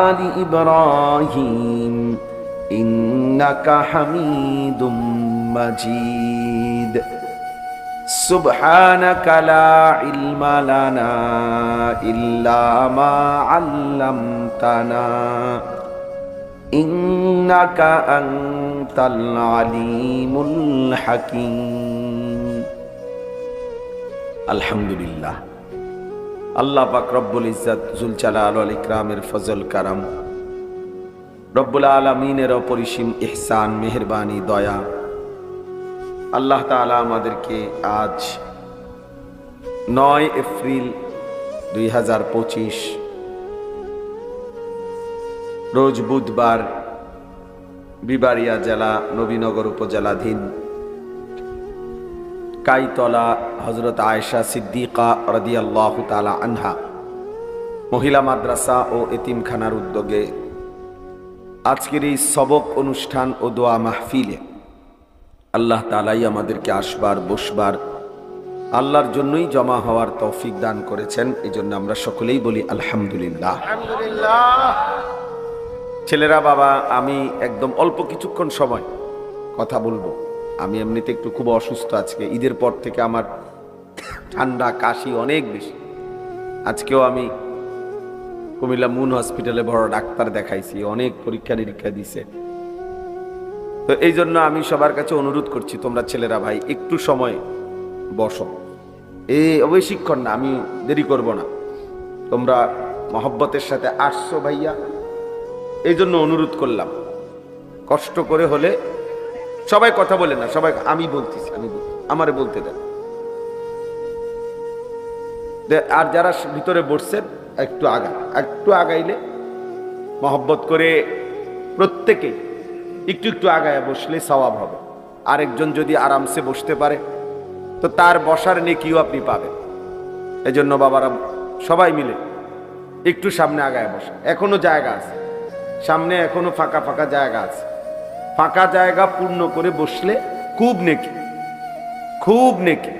آل إبراهيم إنك حميد مجيد سبحانك لا علم لنا إلا ما علمتنا إنك أنت العليم الحكيم আলহামদুলিল্লাহ আল্লাহ পাক রব্বুল ইজ্জত জুল জালাল ওয়াল ইকরামের ফজল কারাম রব্বুল আলামিনের অপরিসীম ইহসান মেহেরবানি দয়া আল্লাহ তাআলা আমাদেরকে আজ 9 এপ্রিল 2025 রোজ বুধবার বিবাড়িয়া জেলা নবীনগর উপজেলাধীন কাইতলা হযরত আয়েশা সিদ্দিকা রাদিয়াল্লাহু তাআলা আনহা মহিলা মাদ্রাসা ও এতিমখানার উদ্যোগে আজকের এই সবক অনুষ্ঠান ও দোয়া মাহফিলে আল্লাহ তাআলাই আমাদেরকে আসবার বসবার আল্লাহর জন্যই জমা হওয়ার তৌফিক দান করেছেন। এই জন্য আমরা সকলেই বলি আলহামদুলিল্লাহ। ছেলেরা বাবা, আমি একদম অল্প কিছুক্ষণ সময় কথা বলবো। আমি এমনিতে একটু খুব অসুস্থ, আজকে ঈদের পর থেকে আমার ঠান্ডা কাশি অনেক বেশি। আজকেও আমি কুমিল্লা মুন হসপিটালে বড় ডাক্তার দেখাইছি, অনেক পরীক্ষা নিরীক্ষা দিছে। তো এই জন্য আমি সবার কাছে অনুরোধ করছি, তোমরা ছেলেরা ভাই একটু সময় বসো। বেশিক্ষণ না, আমি দেরি করব না। তোমরা মহব্বতের সাথে আসছো ভাইয়া, এই জন্য অনুরোধ করলাম। কষ্ট করে হলে সবাই কথা বলে না, সবাই আমি বলতেছি, আমারে বলতে দেন। আর যারা ভিতরে বসছেন একটু আগাইলে মহব্বত করে প্রত্যেকে একটু একটু আগায় বসলে সওয়াব হবে। আরেকজন যদি আরামসে বসতে পারে তো তার বসার নেকিও আপনি পাবেন। এই জন্য বাবারা সবাই মিলে একটু সামনে আগায় বসে। এখনো জায়গা আছে সামনে, এখনো ফাঁকা ফাঁকা জায়গা আছে। ফাঁকা জায়গা পূর্ণ করে বসলে খুব নেকি, খুব নেকি।